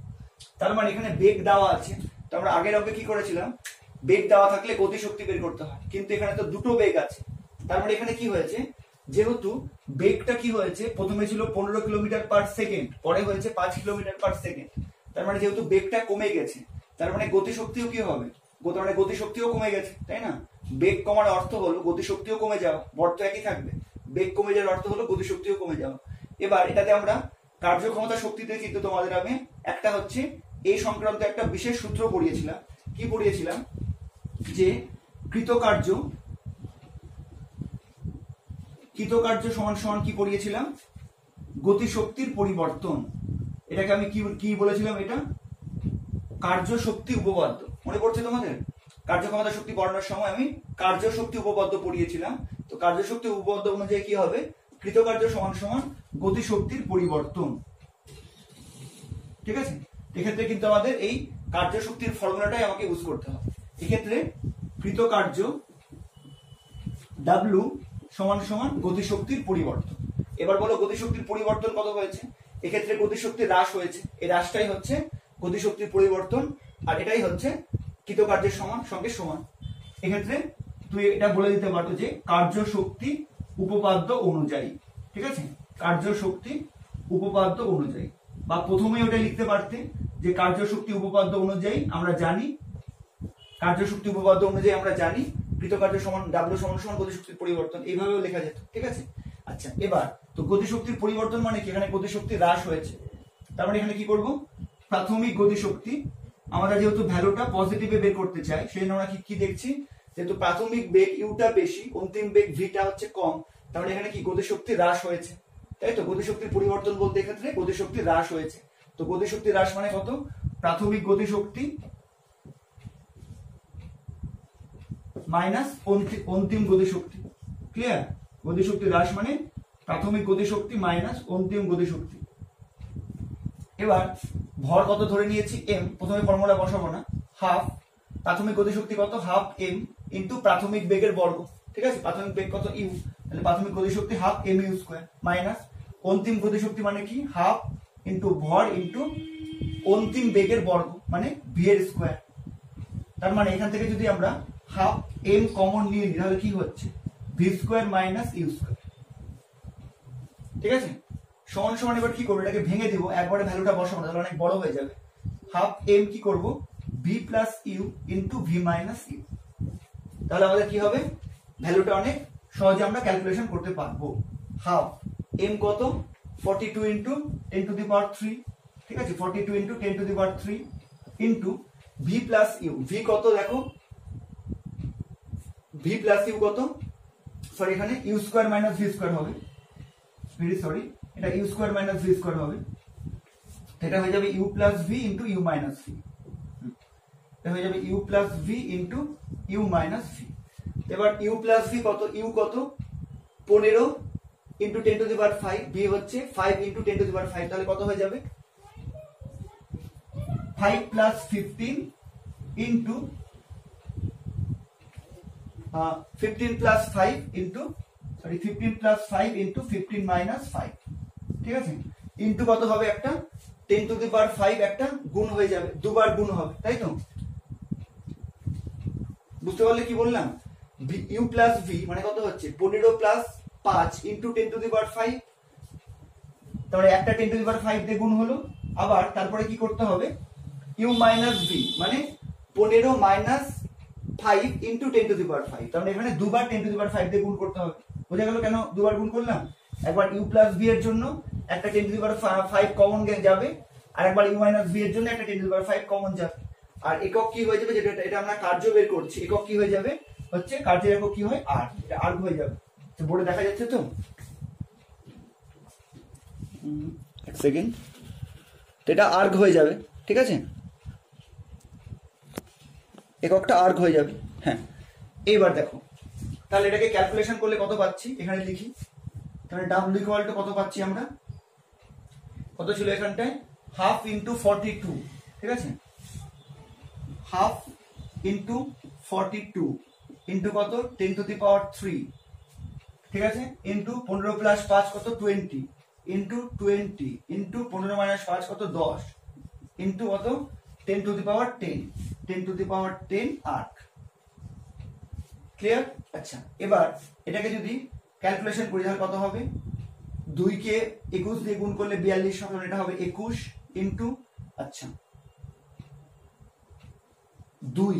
তার মানে এখানে বেগ দেওয়া আছে, তো আমরা আগের অঙ্কে কি করেছিলাম, বেগ দেওয়া থাকলে গতিশক্তি বের করতে হয়, কিন্তু এখানে তো দুটো বেগ আছে, তার মানে এখানে কি হয়েছে, যেহেতু বেগটা কি হয়েছে, প্রথমে ছিল 15 কিলোমিটার/সেকেন্ড, পরে হয়েছে 5 কিলোমিটার/সেকেন্ড, তার মানে যেহেতু বেগটা কমে গেছে, তার মানে গতিশক্তিও কি হবে, মানে গতিশক্তিও কমে গেছে, তাই না। বেগ কমার অর্থ হলো গতিশক্তিও কমে যাওয়া, ভর তো একই থাকবে, বেগ কমে যাওয়ার অর্থ হলো গতিশক্তিও কমে যাওয়া। এবার এটাতে আমরা কার্যক্ষমতা শক্তিতে কিন্তু তোমাদের আমি একটা হচ্ছে এই সংক্রান্ত একটা বিশেষ সূত্র পড়িয়েছিলাম। কি পড়িয়েছিলাম? যে কৃতকার্য সমান সমান কি পড়িয়েছিলাম? গতিশক্তির পরিবর্তন। এটাকে আমি কি বলেছিলাম? এটা কার্য শক্তি উপপাদ্য। মনে পড়ছে তোমাদের? কার্যক্ষমতা শক্তি পড়ানোর সময় আমি কার্য শক্তি উপপাদ্য পড়িয়েছিলাম। তো কার্য শক্তি উপপাদ্য অনুযায়ী কি হবে? কৃতকার্য সমান সমান গতিশক্তির পরিবর্তন। ঠিক আছে? এক্ষেত্রে কিন্তু আমাদের এই কার্য শক্তির ফর্মুলাটাই আমাকে ইউজ করতে হবে। এক্ষেত্রে কৃতকার্য W সমান সমান গতিশক্তির পরিবর্তন। এবার বলো গতিশক্তির পরিবর্তন কত হয়েছে? এক্ষেত্রে গতিশক্তির হ্রাস হয়েছে। এই হ্রাসটাই হচ্ছে গতিশক্তির পরিবর্তন, আর এটাই হচ্ছে কৃতকার্যের সঙ্গে সমান। এক্ষেত্রে তুই এটা বলে দিতে পারতো যে কার্য শক্তি উপপাদ্য অনুযায়ী। ঠিক আছে? কার্য শক্তি উপপাদ্য অনুযায়ী, বা প্রথমেই ওটা লিখতে পারতে যে কার্য শক্তি উপপাদ্য অনুযায়ী আমরা জানি, কৃতকার্য সমান W সমান সমান গতিশক্তির পরিবর্তন, এইভাবেও লেখা যেত। ঠিক আছে? আচ্ছা, এবার তো গতিশক্তির পরিবর্তন মানে কি? এখানে গতিশক্তি হ্রাস হয়েছে, তার মানে এখানে কি করব? প্রাথমিক গতিশক্তি, আমরা যেহেতু ভ্যালুটা পজিটিভে বের করতে চাই, সেই জন্য আমরা কি দেখছি? যেহেতু প্রাথমিক বেগ ইউটা বেশি, অন্তিম বেগ ভিটা হচ্ছে কম, তার মানে এখানে কি গতিশক্তি হ্রাস হয়েছে, তাই তো? গতিশক্তির পরিবর্তন বলতে এক্ষেত্রে গতিশক্তি হ্রাস হয়েছে। তো গতিশক্তি হ্রাস মানে কত? প্রাথমিক গতিশক্তি মাইনাস অন্তিম গতিশক্তি। ক্লিয়ার? গতিশক্তি হ্রাস মানে প্রাথমিক গতিশক্তি মাইনাস অন্তিম গতিশক্তি। এবার ভর কত ধরে নিয়েছি? m। প্রথমে ফর্মুলা বসাবো না, হাফ প্রাথমিক গতিশক্তি কত? হাফ m ইন্টু প্রাথমিক বেগের বর্গ। ঠিক আছে? প্রাথমিক বেগ কত? u, তাহলে প্রাথমিক গতিশক্তি হাফ mu স্কয়ার মাইনাস অন্তিম গতিশক্তি মানে কি? হাফ ইন্টু ভর ইন্টু অন্তিম বেগের বর্গ মানে v এর স্কয়ার। তার মানে এখান থেকে যদি আমরা হাফ m কমন নিয়ে নিই তাহলে কি হচ্ছে? v square minus u square. ঠিক আছে? সমান সমান এবার কি করবো? এটাকে ভেঙে দিব, একবারে ভ্যালুটা বসাবো না, তাহলে অনেক বড় হয়ে যাবে। হাফ m কি করব? v plus U into v minus U. তাহলে আমাদের কি হবে? ভ্যালুটা অনেক সহজে আমরা ক্যালকুলেশন করতে পারবো। হাফ m কত? 42 ইন্টু 10 টু দি পাওয়ার 3। ঠিক আছে? 42 into 10 to the power 3 into v plus U. v কত দেখো? v প্লাস ইউ কত? সরি, এখানে U square minus v square হবে, ভেরি সরি, এটা U square minus V square হবে। এটা হয়ে যাবে U plus V into U minus V. এটা হয়ে যাবে U plus V into U minus V. এবার ইউ প্লাস ভি কত? ইউ কত? 15 into 10 to the power 5, V হচ্ছে 5 ইন্টু 10 টু দি পাওয়ার 5, তাহলে কত হয়ে যাবে? 5 plus 15 into 15 plus 5 into 15 plus 5 into 15 minus 5। ঠিক আছে? ইন্টু কত হবে? একটা 10 টু দি পাওয়ার 5 একটা গুণ হয়ে যাবে, দুবার গুণ হবে, তাই তো? বুঝতে পারলে কি বললাম? ইউ প্লাস ভি মানে কত হচ্ছে? 15 plus 5 into 10 to the power 5, তাহলে একটা 10 টু দি পাওয়ার 5 দিয়ে গুণ হলো। আবার তারপরে কি করতে হবে? ইউ মাইনাস ভি মানে 15 minus 5 into 10 to the power 5, তার মানে এখানে দুবার 10 টু দি পাওয়ার 5 দিয়ে গুণ করতে হবে। বোঝা গেল কেন দুবার গুণ করলাম? একবার ইউ প্লাস ভি এর জন্য একটা 10 টু দি পাওয়ার 5 কমন যাবে, আর একবার ইউ মাইনাস ভি এর জন্য একটা 10 টু দি পাওয়ার 5 কমন যাবে। আর একক কি হয়ে যাবে? যেটা এটা আমরা কার্য বের করছি, একক কি হয়ে যাবে? হচ্ছে কার্যের একক কি হয়? আর। এটা আর হয়ে যাবে। তো বোর্ডে দেখা যাচ্ছে তো? এক সেকেন্ড, তো এটা আর্গ হয়ে যাবে। ঠিক আছে? এককটা আর্গ হয়ে যাবে। হ্যাঁ, এইবার দেখো তাহলে এটাকে ক্যালকুলেশন করলে কত পাচ্ছি? এখানে লিখি, তাহলে ডাব্লিউ ইকুয়াল টু কত পাচ্ছি আমরা? কত ছিল এখানটায়? Half into 42। ঠিক আছে? হাফ ইন্টু 42 ইন্টু কত? 10 টু দি পাওয়ার 3। ঠিক আছে? ইন্টু 15 প্লাস 5 কত? 20 ইন্টু 20 ইন্টু 15 মাইনাস 5 কত? 10 ইন্টু কত? 10 to the power 10, 10 to the power 10 erg. Clear? আচ্ছা, এবার এটাকে যদি ক্যালকুলেশন করি তাহলে কত হবে? 2 কে 21 দিয়ে গুণ করলে 42 হবে, এটা হবে 21 ইন্টু আচ্ছা 2।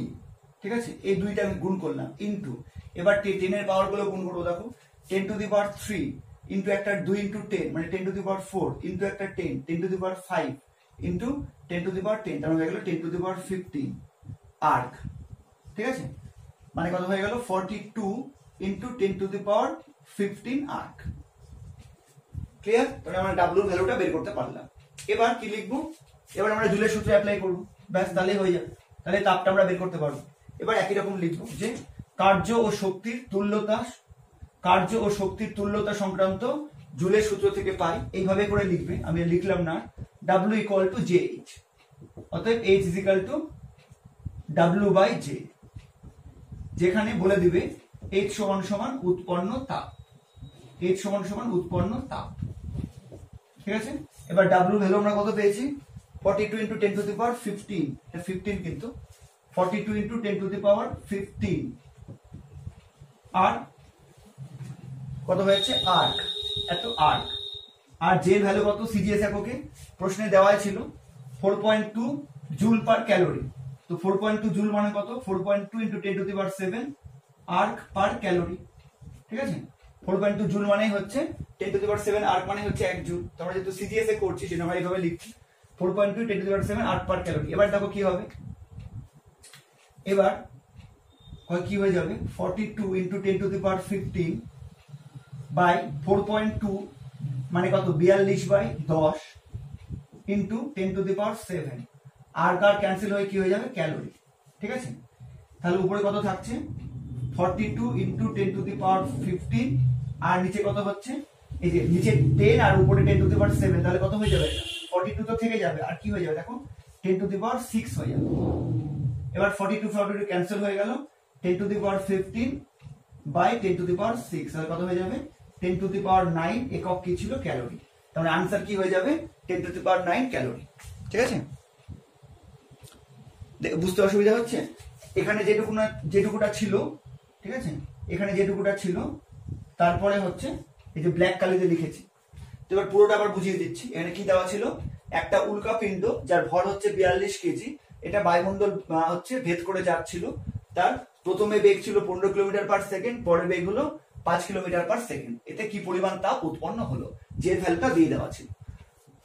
ঠিক আছে? এই দুইটা আমি গুণ করলাম ইন্টু, এবার 10 এর পাওয়ার গুলো গুণ করবো। দেখো 10 টু দি পাওয়ার 3 ইন্টু একটা 2 ইন্টু 10 মানে 10 টু দি পাওয়ার 4 ইন্টু একটা 10 10 to the power 5 into 10 to the power 10 তার মানে হয়ে গেল 10 টু দি পাওয়ার 15 আর্ক। ঠিক আছে, মানে কত হয়ে গেল 42 into 10 to the power 15 erg. Clear? তাহলে আমরা ডাব্লিউ ভ্যালুটা বের করতে পারলাম। এবার কি লিখবো? এবার আমরা জুলের সূত্র অ্যাপ্লাই করব, ব্যাস তাহলেই হয়ে যাবে। তাহলে তাপটা আমরা বের করতে পারবো। এবার একই রকম লিখবো যে কার্য ও শক্তির তুল্যতা সংক্রান্ত জুলের সূত্র থেকে পাই, এইভাবে করে লিখবে, আমি লিখলাম না। W ইকুয়াল টু JH, অতএব H is equal to W by J, যেখানে বলে দিবে H সমান সমান উৎপন্ন তাপ, H সমান সমান উৎপন্ন তাপ। ঠিক আছে, এবার W ভ্যালু আমরা কত পেয়েছি? 42 ইন্টু 10 টু দি পাওয়ার 15, এটা 15 কিন্তু 42 ইন্টু 10 টু দি পাওয়ার 15 আর কত হয়েছে? আর্ক, এত আর্ক। আর জে ভ্যালু কত সিজিএস এককে প্রশ্নে দেওয়াই ছিল 4.2 জুল পার ক্যালোরি। তো 4.2 জুল মানে কত? 4.2 into 10 to the power 7 erg per calorie. ঠিক আছে, 4.2 জুল মানে হচ্ছে 10 টু দি পাওয়ার 7 আর্ক মানে হচ্ছে 1 জুল। তো আমরা যেহেতু সিজিএস এ করছি সেটা আমরা এইভাবে লিখছি 4.2 10 to the power 7 erg per calorie. এবার দেখো কি হবে, এবার কি হয়ে যাবে 42 into 10 to the power 15 by 4.2 মানে কত? 42 by 10 into 10 to the power 7 আর ক্যান্সেল হয়ে কি হয়ে যাবে? ক্যালোরি। ঠিক আছে, তাহলে উপরে কত থাকছে? 42 ইন্টু 10 টু দি পাওয়ার 15 আর নিচে কত হচ্ছে? এই যে নিচে 10 আর উপরে 10 টু দি পাওয়ার 7, তাহলে কত হয়ে যাবে? 42 তো থেকে যাবে আর কি হয়ে যাবে দেখো 10 টু দি পাওয়ার 6 হয়ে যাবে। এবার 42 ক্যান্সেল হয়ে গেল, 10 to the power 15 by 10 to the power 6, তাহলে কত হয়ে যাবে? 10 টু দি পাওয়ার 9 একক কি ছিল? ক্যালোরি। তাহলে आंसर কি হয়ে যাবে? 10 টু দি পাওয়ার 9 ক্যালোরি। ঠিক আছে, বুঝতে অসুবিধা হচ্ছে? এখানে যেটুকুটা ছিল, ঠিক আছে, এখানে যেটুকুটা ছিল তারপরে হচ্ছে এই যে ব্ল্যাক কালিতে লিখেছি। তো এবার পুরোটা আবার বুঝিয়ে দিচ্ছি। এখানে কি দেওয়া ছিল? একটা উল্কা পিণ্ড যার ভর হচ্ছে 42 কেজি, এটা বায়ুমণ্ডল হচ্ছে ভেদ করে যাচ্ছিল। তার প্রথমে বেগ ছিল 15 কিলোমিটার পার সেকেন্ড, পরের বেগ হলো 5 কিলোমিটার পার সেকেন্ড। এতে কি পরিমাণ তাপ উৎপন্ন হলো, যে ভ্যালুটা দিয়ে দেওয়া ছিল।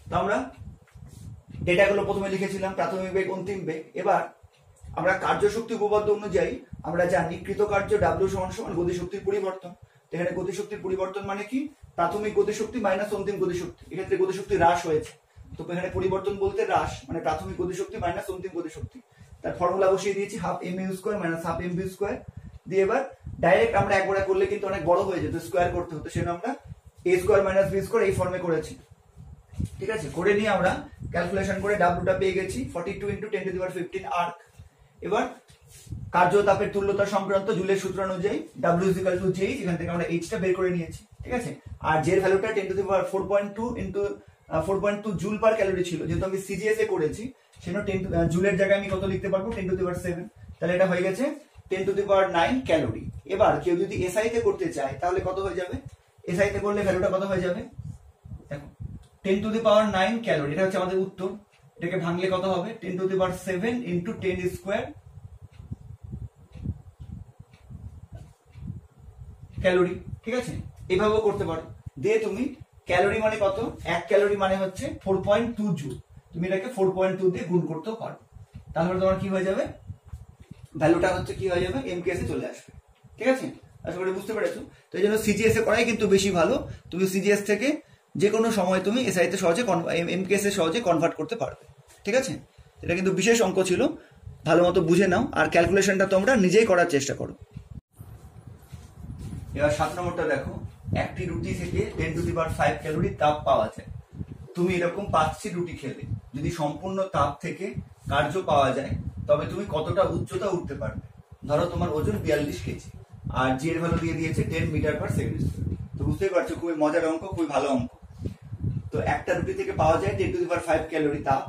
তো আমরা ডেটাগুলো প্রথমে লিখেছিলাম, প্রাথমিক বেগ, অন্তিম বেগ। এবার আমরা কার্যশক্তি উপপাদ্য অনুযায়ী আমরা জানি কৃতকার্য W সমান সমান গতিশক্তির পরিবর্তন। এখানে গতিশক্তির পরিবর্তন মানে কি? প্রাথমিক গতিশক্তি মাইনাস অন্তিম গতিশক্তি। এক্ষেত্রে গতিশক্তি হ্রাস হয়েছে, তো এখানে পরিবর্তন বলতে হ্রাস, মানে প্রাথমিক গতিশক্তি মাইনাস অন্তিম গতিশক্তি। তার ফর্মুলা বসিয়ে দিয়েছি half mv square minus half mv square দিয়ে। এবার ডাইরেক্ট আমরা একবারে করলে কিন্তু অনেক বড় হয়ে যেত, স্কয়ার করতে হতো, সেজন্য আমরা a square minus b square এই ফর্মে করেছি। ঠিক আছে, করে নিয়ে আমরা ক্যালকুলেশন করে ডাব্লিউটা পেয়ে গেছি 42 into 10 to the power 15 erg. এবার কার্য তাপের তুল্যতা সংক্রান্ত জুলের সূত্র অনুযায়ী W is equal to J, এখান থেকে আমরা H টা বের করে নিয়েছি। ঠিক আছে, আর J এর ভ্যালুটা 10 to the power 4.2 into 4.2 joule per calorie ছিল। যেহেতু আমি সিজিএস এ করেছি সেজন্য 10 জুলের জায়গায় আমি কত লিখতে পারবো? 10 টু দি পাওয়ার 7, তাহলে এটা হয়ে গেছে 10 টু দি পাওয়ার 9 ক্যালোরি। এবার কেউ যদি এসআই তে করতে চায় তাহলে কত হয়ে যাবে? এসআই তে করলে ভ্যালুটা কত হয়ে যাবে? দেখো 10 টু দি পাওয়ার 9 ক্যালোরি, এটা হচ্ছে আমাদের উত্তর। এটাকে ভাঙলে কত হবে? 10 to the power 7 into 10 square calorie. ঠিক আছে, এইভাবেও করতে পারো। দিয়ে তুমি ক্যালোরি মানে কত? 1 ক্যালোরি মানে হচ্ছে 4.2 জুল, তুমি এটাকে 4.2 দিয়ে গুণ করতেও পারো। তাহলে তোমার কি হয়ে যাবে? ভ্যালুটা হচ্ছে কি হয়ে যাবে? এমকেএস এ চলে আসবে। ঠিক আছে, আশা করি বুঝতে পেরেছো। তো এই জন্য সিজিএস এ করাই কিন্তু বেশি ভালো। তুমি সিজিএস থেকে যে কোনো সময় তুমি এসআই তে সহজে এমকেএস এ সহজে কনভার্ট করতে পারবে। ঠিক আছে, এটা কিন্তু বিশেষ অঙ্ক ছিল, ভালো মতো বুঝে নাও আর ক্যালকুলেশনটা তোমরা নিজেই করার চেষ্টা করো। এবার 7 নম্বরটা দেখো, একটি রুটি থেকে 10 টু দি পাওয়ার 5 ক্যালোরি তাপ পাওয়া যায়। তুমি এরকম 5টি রুটি খেলে যদি সম্পূর্ণ তাপ থেকে কার্য পাওয়া যায় তবে তুমি কতটা উচ্চতা উঠতে পারবে? ধরো তোমার ওজন 42 কেজি আর জি এর ভ্যালু দিয়ে দিয়েছে 10 মিটার পার সেকেন্ড স্কয়ার। তো বুঝতেই পারছো খুবই মজার অঙ্ক, খুবই ভালো অঙ্ক। তো একটা রুটি থেকে পাওয়া যায় 10 টু দি পাওয়ার 5 ক্যালোরি তাপ।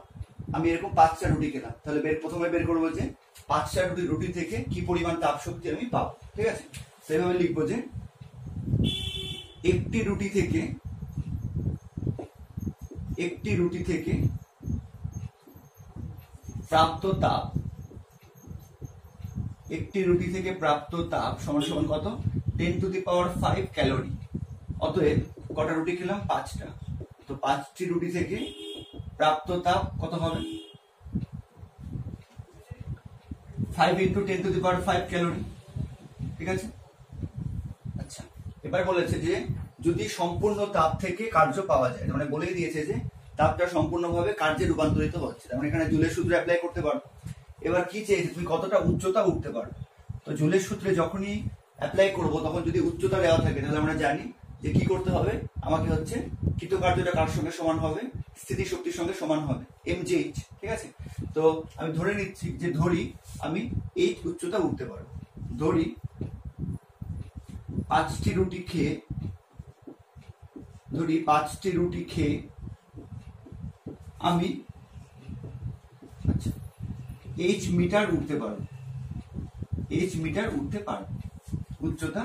আমি এরকম 5টা রুটি খেলাম, তাহলে প্রথমে বের করবো যে 5টা রুটি থেকে কি পরিমাণ তাপ শক্তি আমি পাবো। ঠিক আছে, সেভাবে লিখবো যে একটি রুটি থেকে প্রাপ্ত তাপ, একটি রুটি থেকে প্রাপ্ত তাপ সমান সমান কত? 10 টু দি পাওয়ার 5 ক্যালোরি। অতএব কটা রুটি খেলাম? 5টা। তো 5টি রুটি থেকে প্রাপ্ত তাপ কত হবে? 5 × 10⁵ ক্যালোরি। ঠিক আছে। আচ্ছা, এবার বলেছে যে যদি সম্পূর্ণ তাপ থেকে কার্য পাওয়া যায়, মানে বলেই দিয়েছে যে তাপটা সম্পূর্ণভাবে কার্যে রূপান্তরিত হচ্ছে, মানে এখানে জুলের সূত্র অ্যাপ্লাই করতে পারো। এবার কি চেয়েছে? তুমি কতটা উচ্চতা উঠতে পারো। তো জুলের সূত্রে যখনই অ্যাপ্লাই করব তখন যদি উচ্চতা দেওয়া থাকে তাহলে আমরা জানি যে কি করতে হবে, আমাকে হচ্ছে কৃতকার্যটা কার সঙ্গে সমান হবে? স্থিতি শক্তির সঙ্গে সমান হবে, mgh। ঠিক আছে। তো আমি ধরে নিচ্ছি যে ধরি আমি h উচ্চতা উঠতে পারবো। ধরি 5টি রুটি খেয়ে আমি আচ্ছা h মিটার উঠতে পারবো, উচ্চতা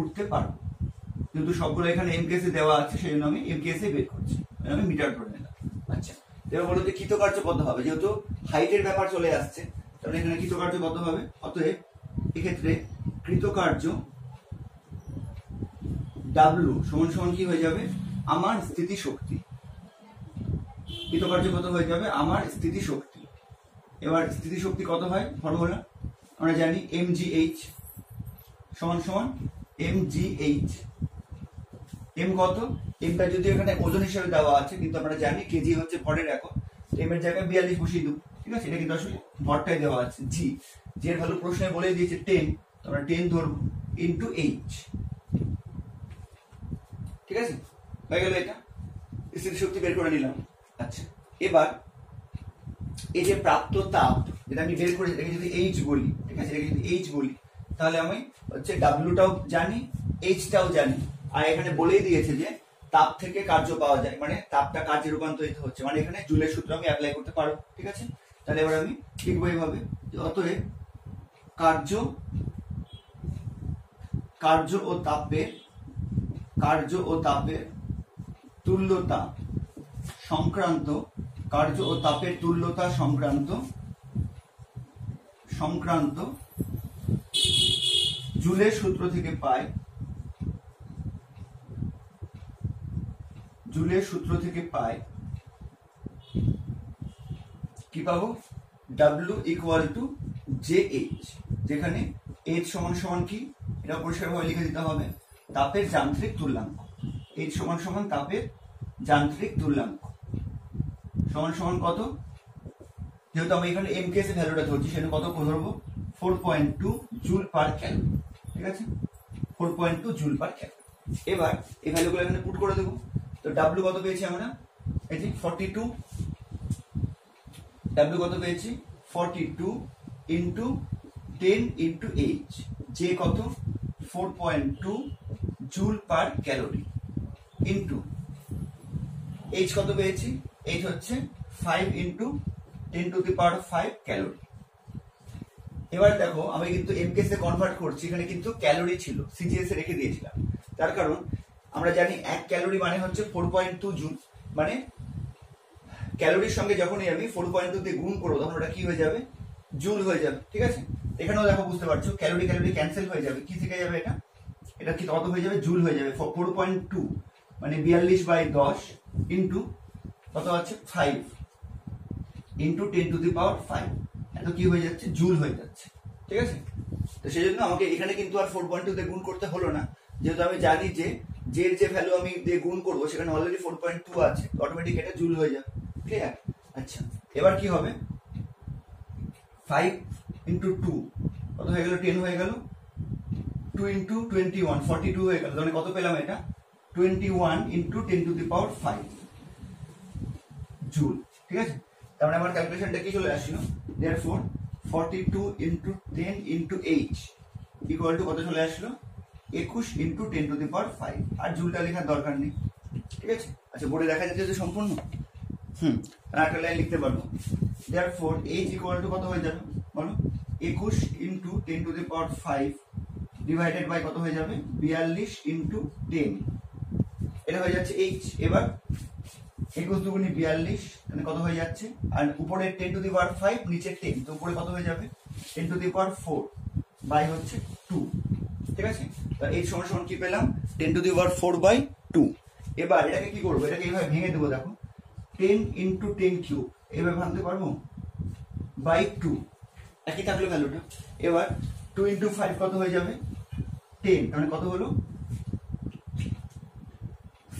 উঠতে পারবো। কিন্তু সবগুলো এখানে এমকেএসে দেওয়া আছে, সেই জন্য আমি এমকেএসে বের করছি, আমি মিটার ধরে নিলাম। আচ্ছা, এবার বলো যে কৃতকার্য কত হবে? যেহেতু হাইটের ব্যাপার চলে আসছে, তাহলে এখানে কৃতকার্য কত হবে? অতএব এক্ষেত্রে কৃতকার্য W সমান সমান কি হয়ে যাবে? আমার স্থিতি শক্তি। কৃতকার্য কত হয়ে যাবে? আমার স্থিতি শক্তি। এবার স্থিতি শক্তি কত হয়? ফর্মুলা আমরা জানি, mgh সমান সমান mgh। m কত? mটা যদি এখানে ওজন হিসেবে দেওয়া আছে, কিন্তু আমরা জানি কেজি হচ্ছে ভরের একক, m এর জায়গায় 42 বসিয়ে দেব। ঠিক আছে, এটা কিন্তু আসলে ভরটাই দেওয়া আছে। জি এর ভ্যালু প্রশ্নে বলে দিয়েছে 10, আমরা 10 ধরব ইনটু h। ঠিক আছে, হয়ে গেল এটা, স্থিতি শক্তি বের করে নিলাম। আচ্ছা, এবার এই যে প্রাপ্ত তাপ যেটা আমি বের করেছি এটাকে যদি h বলি, ঠিক আছে, এটাকে যদি h বলি তাহলে আমি হচ্ছে w-টাও জানি, h-টাও জানি। আর এখানে বলেই দিয়েছে যে তাপ থেকে কার্য পাওয়া যায়, মানে তাপটা কার্যে রূপান্তরিত হচ্ছে, মানে এখানে জুলের সূত্র আমি অ্যাপ্লাই করতে পারবো। ঠিক আছে, তাহলে এবার আমি লিখবো এইভাবে, অতএব কার্য ও তাপের তুল্যতা সংক্রান্ত জুলের সূত্র থেকে পাই কি পাবো? W = JH, যেখানে H সমান সমান কি? এটা পরিষ্কারভাবে লিখে দিতে হবে, তাপের যান্ত্রিক তুল্যাঙ্ক। H সমান সমান তাপের যান্ত্রিক তুল্যাঙ্ক সমান সমান কত? যেহেতু আমি এখানে mks এর ভ্যালুটা ধরছি, সেটা কত ধরবো? 4.2 জুল পার ক্যালোরি। ঠিক আছে, 4.2 জুল পার ক্যালোরি। এবার এই ভ্যালুগুলো এখানে পুট করে দেবো। তো W কত পেয়েছি আমরা? এই যে 42, W কত পেয়েছি? 42 ইন্টু 10 ইন্টু H, যে কত? 4.2 joule per calorie into H কত পেয়েছি? H হচ্ছে 5 ইন্টু 10⁵ ক্যালোরি। এবার দেখো আমি কিন্তু এমকেএস এ কনভার্ট করছি, এখানে কিন্তু ক্যালোরি ছিল, সিজিএস এ রেখে দিয়েছিলাম। তার কারণ আমরা জানি 1 ক্যালোরি মানে হচ্ছে 4.2 জুল, মানে ক্যালোরির সঙ্গে যখনই আমি 4.2 দিয়ে গুণ করবো তখন ওটা কি হয়ে যাবে? জুল হয়ে যাবে। ঠিক আছে, এখানেও দেখো বুঝতে পারছো ক্যালোরি ক্যান্সেল হয়ে যাবে, কি থেকে যাবে? এটা কি কত হয়ে যাবে? জুল হয়ে যাবে। 4.2 মানে 42/10 ইন্টু কত আছে? 5 ইন্টু 10⁵, এত কি হয়ে যাচ্ছে? জুল হয়ে যাচ্ছে। ঠিক আছে, তো সেই জন্য আমাকে এখানে কিন্তু আর 4.2 দিয়ে গুণ করতে হলো না, যেহেতু আমি জানি যে যে ভ্যালু আমি দিয়ে গুণ করবো সেখানে অলরেডি 4.2 আছে, অটোমেটিক এটা জুল হয়ে যাবে। ক্লিয়ার? আচ্ছা, এবার কি হবে? 5 ইন্টু 2 কত হয়ে গেল? 10 হয়ে গেল। 2 ইন্টু 21 42 হয়ে গেল, মানে কত পেলাম? এটা 21 ইন্টু 10⁵ জুল। ঠিক আছে, তার মানে আমার ক্যালকুলেশনটা কি চলে আসলো? therefore 42 into 10 into H equal to কত চলে আসলো? 21 ইন্টু 10⁵। আর জুলটা লেখার দরকার নেই। ঠিক আছে, আচ্ছা বোর্ডে দেখা যাচ্ছে যে সম্পূর্ণ। আর একটা লাইন লিখতে পারবো, therefore H ইকুয়াল টু কত হয়ে যাবে বলো? 21 ইন্টু 10⁵ ডিভাইডেড বাই কত হয়ে যাবে? 42 ইন্টু 10, এটা হয়ে যাচ্ছে H। এবার 21 দুগুণী 42, মানে কত হয়ে যাচ্ছে? আর উপরে 10⁵, নিচে 10, তো উপরে কত হয়ে যাবে? 10⁴ বাই হচ্ছে 2। ঠিক আছে, তো H সমান সমান কি পেলাম? 10⁴/2। এবার এটাকে কি করবো, এটাকে এইভাবে ভেঙে দেবো, দেখো 10 × 10 কিউব এভাবে ভাঙতে পারবো বাই 2, একই থাকলো ভ্যালুটা। এবার 2 × 5 কত হয়ে যাবে 10, মানে কত হলো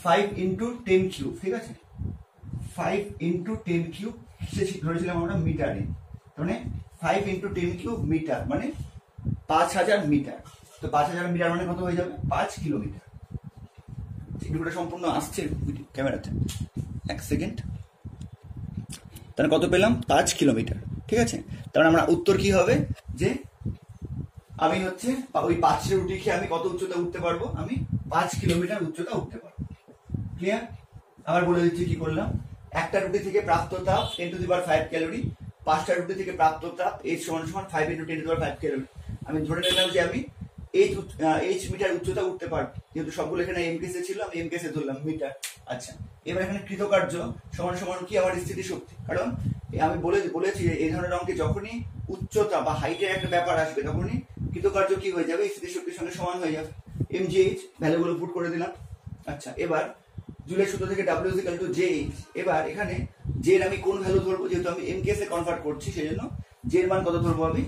5 × 10 কিউব, ঠিক আছে 5 × 10 কিউব ধরেছিলাম আমরা মিটারে, মানে 5 × 10 কিউব মিটার মানে 5000 মিটার। তো 5000 মিটার মানে কত হয়ে যাবে 5 কিলোমিটার। ভিডিওটা সম্পূর্ণ আসছে ক্যামেরাতে, এক সেকেন্ড। তাহলে কত পেলাম 5 কিলোমিটার, ঠিক আছে। তাহলে আমরা উত্তর কি হবে যে আমি হচ্ছে ওই 5 রুটি খেয়ে আমি কত উচ্চতা উঠতে পারবো, আমি 5 কিলোমিটার উচ্চতা উঠতে পারবো। ক্লিয়ার? আবার বলে দিচ্ছি কি করলাম, একটা রুটি থেকে প্রাপ্ত তাপ 10⁵ ক্যালোরি, 5টা রুটি থেকে প্রাপ্ত তাপ H = 5 × 10⁵ ক্যালোরি। আমি ধরে নিলাম যে আমি H মিটার উচ্চতা উঠতে পারবো, যেহেতু সবগুলো এখানে এম কেসে ছিল আমি এম কেসে ধরলাম মিটার। আচ্ছা, এবার এখানে কৃতকার্য সমান কি আমার স্থিতি শক্তি, কারণ আমি বলেছি এই ধরনের অঙ্কে যখনই উচ্চতা বা হাইটের একটা ব্যাপার আসবে তখনই কৃতকার্য কি হয়ে যাবে, স্থিতি শক্তির সঙ্গে সমান হয়ে যাবে। mgh ভ্যালুগুলো পুট করে দিলাম। আচ্ছা, এবার জুলের সূত্র থেকে W = JH। এবার এখানে J এর আমি কোন ভ্যালু ধরবো, যেহেতু আমি এম কেসে কনভার্ট করছি সেই জন্য J এর মান কত ধরবো আমি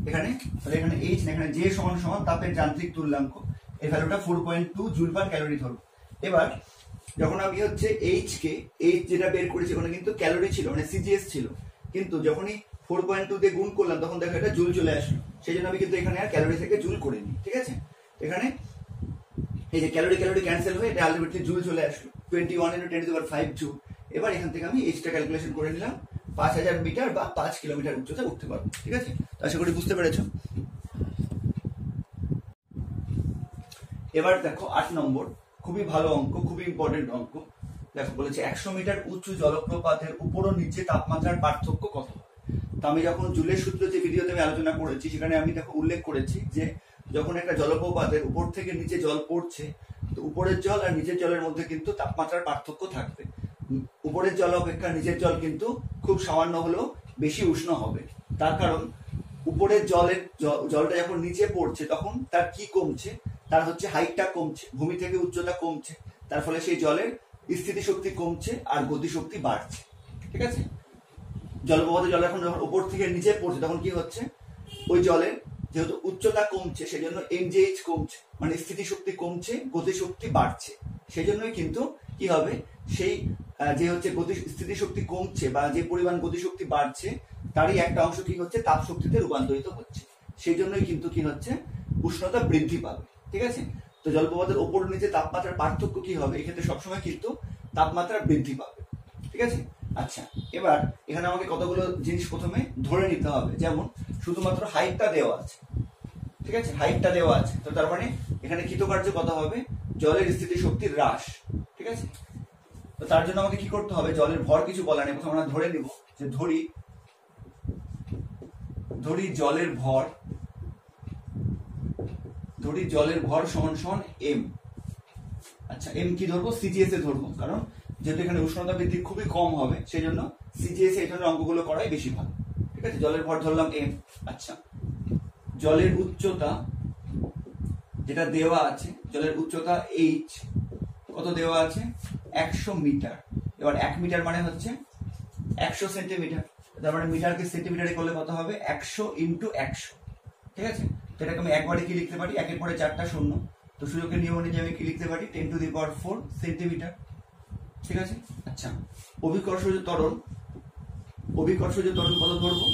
এখানে, তাহলে এখানে H না, এখানে J = তাপের যান্ত্রিক তুল্যাঙ্ক, এই ভ্যালুটা 4.2 জুল/ক্যালোরি ধরবো। এবার যখন আমি হচ্ছে H যেটা বের করেছি ওখানে কিন্তু ক্যালোরি ছিল, মানে সিজিএস ছিল, কিন্তু যখনই 4.2 দিয়ে গুণ করলাম তখন দেখো এটা জুল চলে আসলো, সেই জন্য আমি কিন্তু এখানে আর ক্যালোরি থেকে জুল করিনি, ঠিক আছে। এখানে এই যে ক্যালোরি ক্যান্সেল হয়ে এটা আলটিমেটলি জুল চলে আসলো, 21 × 10⁵ জুল। এবার এখান থেকে আমি H টা ক্যালকুলেশন করে নিলাম, 5000 মিটার বা 5 কিলোমিটার উচ্চতা উঠতে পারবো, ঠিক আছে। আশা করি বুঝতে পেরেছো। এবার দেখো 8 নম্বর, খুবই ভালো অঙ্ক, খুবই ইম্পর্টেন্ট অঙ্ক। দেখো বলেছে 100 মিটার উঁচু জলপ্রপাতের উপর ও নিচে তাপমাত্রার পার্থক্য কত। তো আমি যখন জুলের সূত্র যে ভিডিওতে আমি আলোচনা করেছি সেখানে আমি দেখো উল্লেখ করেছি যে যখন একটা জলপ্রপাতের উপর থেকে নিচে জল পড়ছে, তো উপরের জল আর নিচের জলের মধ্যে কিন্তু তাপমাত্রার পার্থক্য থাকবে। উপরের জল অপেক্ষা নিচের জল কিন্তু খুব সামান্য হলেও বেশি উষ্ণ হবে। তার কারণ উপরের জলটা যখন নিচে পড়ছে তখন তার কি কমছে, তার হচ্ছে হাইটটা কমছে, ভূমি থেকে উচ্চতা কমছে, তার ফলে সেই জলের স্থিতি শক্তি কমছে আর গতিশক্তি বাড়ছে, ঠিক আছে। জলপ্রপাতের জল এখন যখন উপর থেকে নিচে পড়ছে তখন কি হচ্ছে, ওই জলের যেহেতু উচ্চতা কমছে সেই জন্য mgh কমছে, মানে স্থিতি শক্তি কমছে, গতিশক্তি বাড়ছে। সেই জন্যই কিন্তু কি হবে, সেই যে হচ্ছে স্থিতি শক্তি কমছে বা যে পরিমাণ গতিশক্তি বাড়ছে তারই একটা অংশ কি হচ্ছে তাপ শক্তিতে রূপান্তরিত হচ্ছে, সেই জন্যই কিন্তু কি হচ্ছে উষ্ণতা বৃদ্ধি পাবে, ঠিক আছে। তো জলপ্রপাতের ওপর নিচে তাপমাত্রার পার্থক্য কি হবে, এক্ষেত্রে সবসময় কিন্তু তাপমাত্রা বৃদ্ধি পাবে, ঠিক আছে। আচ্ছা, এবার এখানে আমাকে কতগুলো জিনিস প্রথমে ধরে নিতে হবে, যেমন শুধুমাত্র হাইটটা দেওয়া আছে, ঠিক আছে, হাইটটা দেওয়া আছে, তো তার মানে এখানে কৃতকার্য কত হবে, জলের স্থিতি শক্তির হ্রাস, ঠিক আছে। তো তার জন্য আমাকে কি করতে হবে, জলের ভর কিছু বলা নেই, প্রথমে আমরা ধরে নিব যে ধরি জলের ভর সমান m। আচ্ছা, m কি ধরবো, সিজিএস এ ধরবো, কারণ যেহেতু এখানে উষ্ণতা বৃদ্ধি খুবই কম হবে সেই জন্য সিজিএস এই ধরনের অঙ্কগুলো করাই বেশি ভালো, ঠিক আছে। জলের ভর ধরলাম m। আচ্ছা, জলের উচ্চতা যেটা দেওয়া আছে, জলের উচ্চতা h কত দেওয়া আছে 100 মিটার। এবার 1 মিটার মানে হচ্ছে 100 সেন্টিমিটার, তার মানে মিটারকে সেন্টিমিটারে করলে কত হবে 100 × 100, ঠিক আছে। তো এটাকে আমি একবারে কি লিখতে পারি, একের পরে 4টা শূন্য, তো সুযোগের নিয়ম অনুযায়ী আমি কি লিখতে পারি 10⁴ সেন্টিমিটার, ঠিক আছে। আচ্ছা, অভিকর্ষজ ত্বরণ কত ধরবো,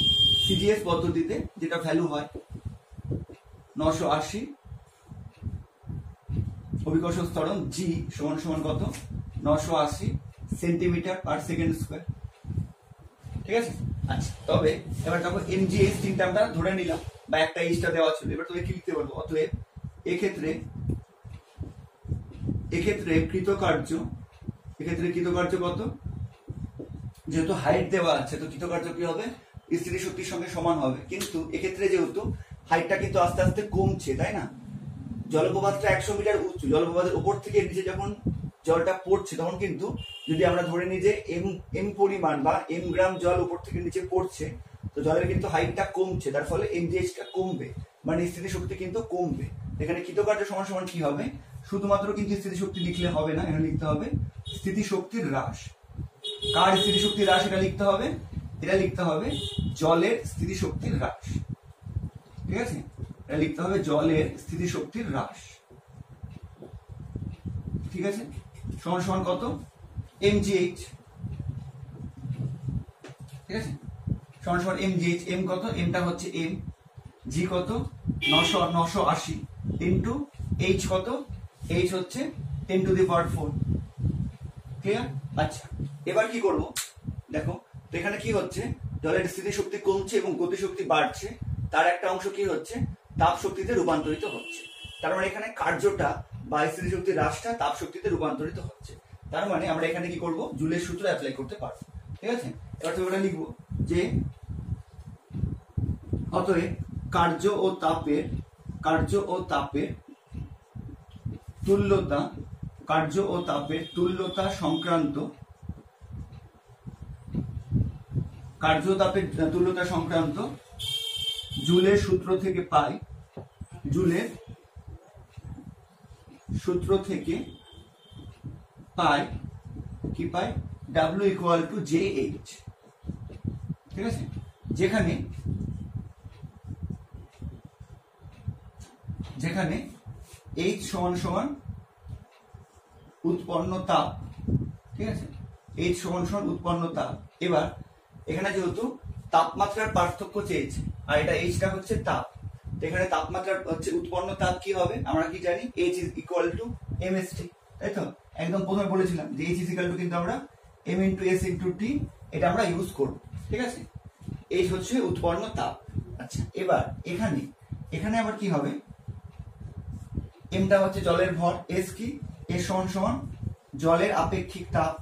সিজিএস পদ্ধতিতে যেটা ভ্যালু হয় 980, অভিকর্ষজ ত্বরণ জি সমান কত 980 সেন্টিমিটার/সেকেন্ড স্কয়ার, ঠিক আছে। আচ্ছা, তবে এবার যখন mgh তিনটা আমরা ধরে নিলাম বা একটা এইচটা দেওয়া ছিল, এবার তুমি কি লিখতে পারবো, অতএব এক্ষেত্রে কৃতকার্য কত, যেহেতু হাইট দেওয়া আছে তো কৃতকার্য কি হবে স্থিতি শক্তির সঙ্গে সমান হবে, কিন্তু এক্ষেত্রে যেহেতু হাইটটা কিন্তু আস্তে আস্তে কমছে, তাই না। জলপ্রপাতটা 100 মিটার উঁচু, জলপ্রপাতের উপর থেকে নিচে যখন জলটা পড়ছে তখন কিন্তু যদি আমরা ধরে নিই যে m পরিমাণ বা m গ্রাম জল উপর থেকে নিচে পড়ছে, তো জলের কিন্তু হাইটটা কমছে, তার ফলে mgh টা কমবে, মানে স্থিতি শক্তি কিন্তু কমবে। এখানে কৃতকার্য সমান কি হবে, শুধুমাত্র কিন্তু স্থিতিশক্তি লিখলে হবে না, এখানে লিখতে হবে স্থিতিশক্তির হ্রাস। কার স্থিতিশক্তির হ্রাস এটা লিখতে হবে? এটা লিখতে হবে জলের স্থিতিশক্তির হ্রাস। ঠিক আছে, এটা লিখতে হবে জলের স্থিতিশক্তির হ্রাস। ঠিক আছে, সমান সমান কত? mgh। ঠিক আছে, সমান সমান mgh। m কত? mটা হচ্ছে m, g কত? 980 ইন্টু h কত? h হচ্ছে 10⁴। ক্লিয়ার? আচ্ছা, এবার কি করব দেখো, তো এখানে কি হচ্ছে, জলের স্থিতিশক্তি কমছে এবং গতিশক্তি বাড়ছে, তার একটা অংশ কি হচ্ছে, তাপ শক্তিতে রূপান্তরিত হচ্ছে। তার মানে এখানে কার্যটা বা স্থিতিশক্তির হ্রাসটা তাপ শক্তিতে রূপান্তরিত হচ্ছে। তার মানে আমরা এখানে কি করব, জুলের সূত্র অ্যাপ্লাই করতে পারবো। ঠিক আছে, এবার তো ওটা লিখবো যে অতএব কার্য ও তাপের তুল্যতা সংক্রান্ত জুলের সূত্র থেকে পাই কি পাই? W equal to JH। ঠিক আছে, যেখানে H সমান সমান উৎপন্ন তাপ। ঠিক আছে, H সমান সমান উৎপন্ন তাপ। এবার এখানে যেহেতু তাপমাত্রার পার্থক্য চেয়েছে আর এটা Hটা হচ্ছে তাপ, এখানে তাপমাত্রার হচ্ছে উৎপন্ন তাপ কি হবে আমরা কি জানি, H is equal two mst। তাই তো, একদম প্রথমে বলেছিলাম যে H ইজ ইকুয়াল টু কিন্তু আমরা m into s into t এটা আমরা ইউজ করব। ঠিক আছে, H হচ্ছে উৎপন্ন তাপ। আচ্ছা, এবার এখানে আবার কি হবে, mটা হচ্ছে জলের ভর, s কি, s সমান সমান জলের আপেক্ষিক তাপ।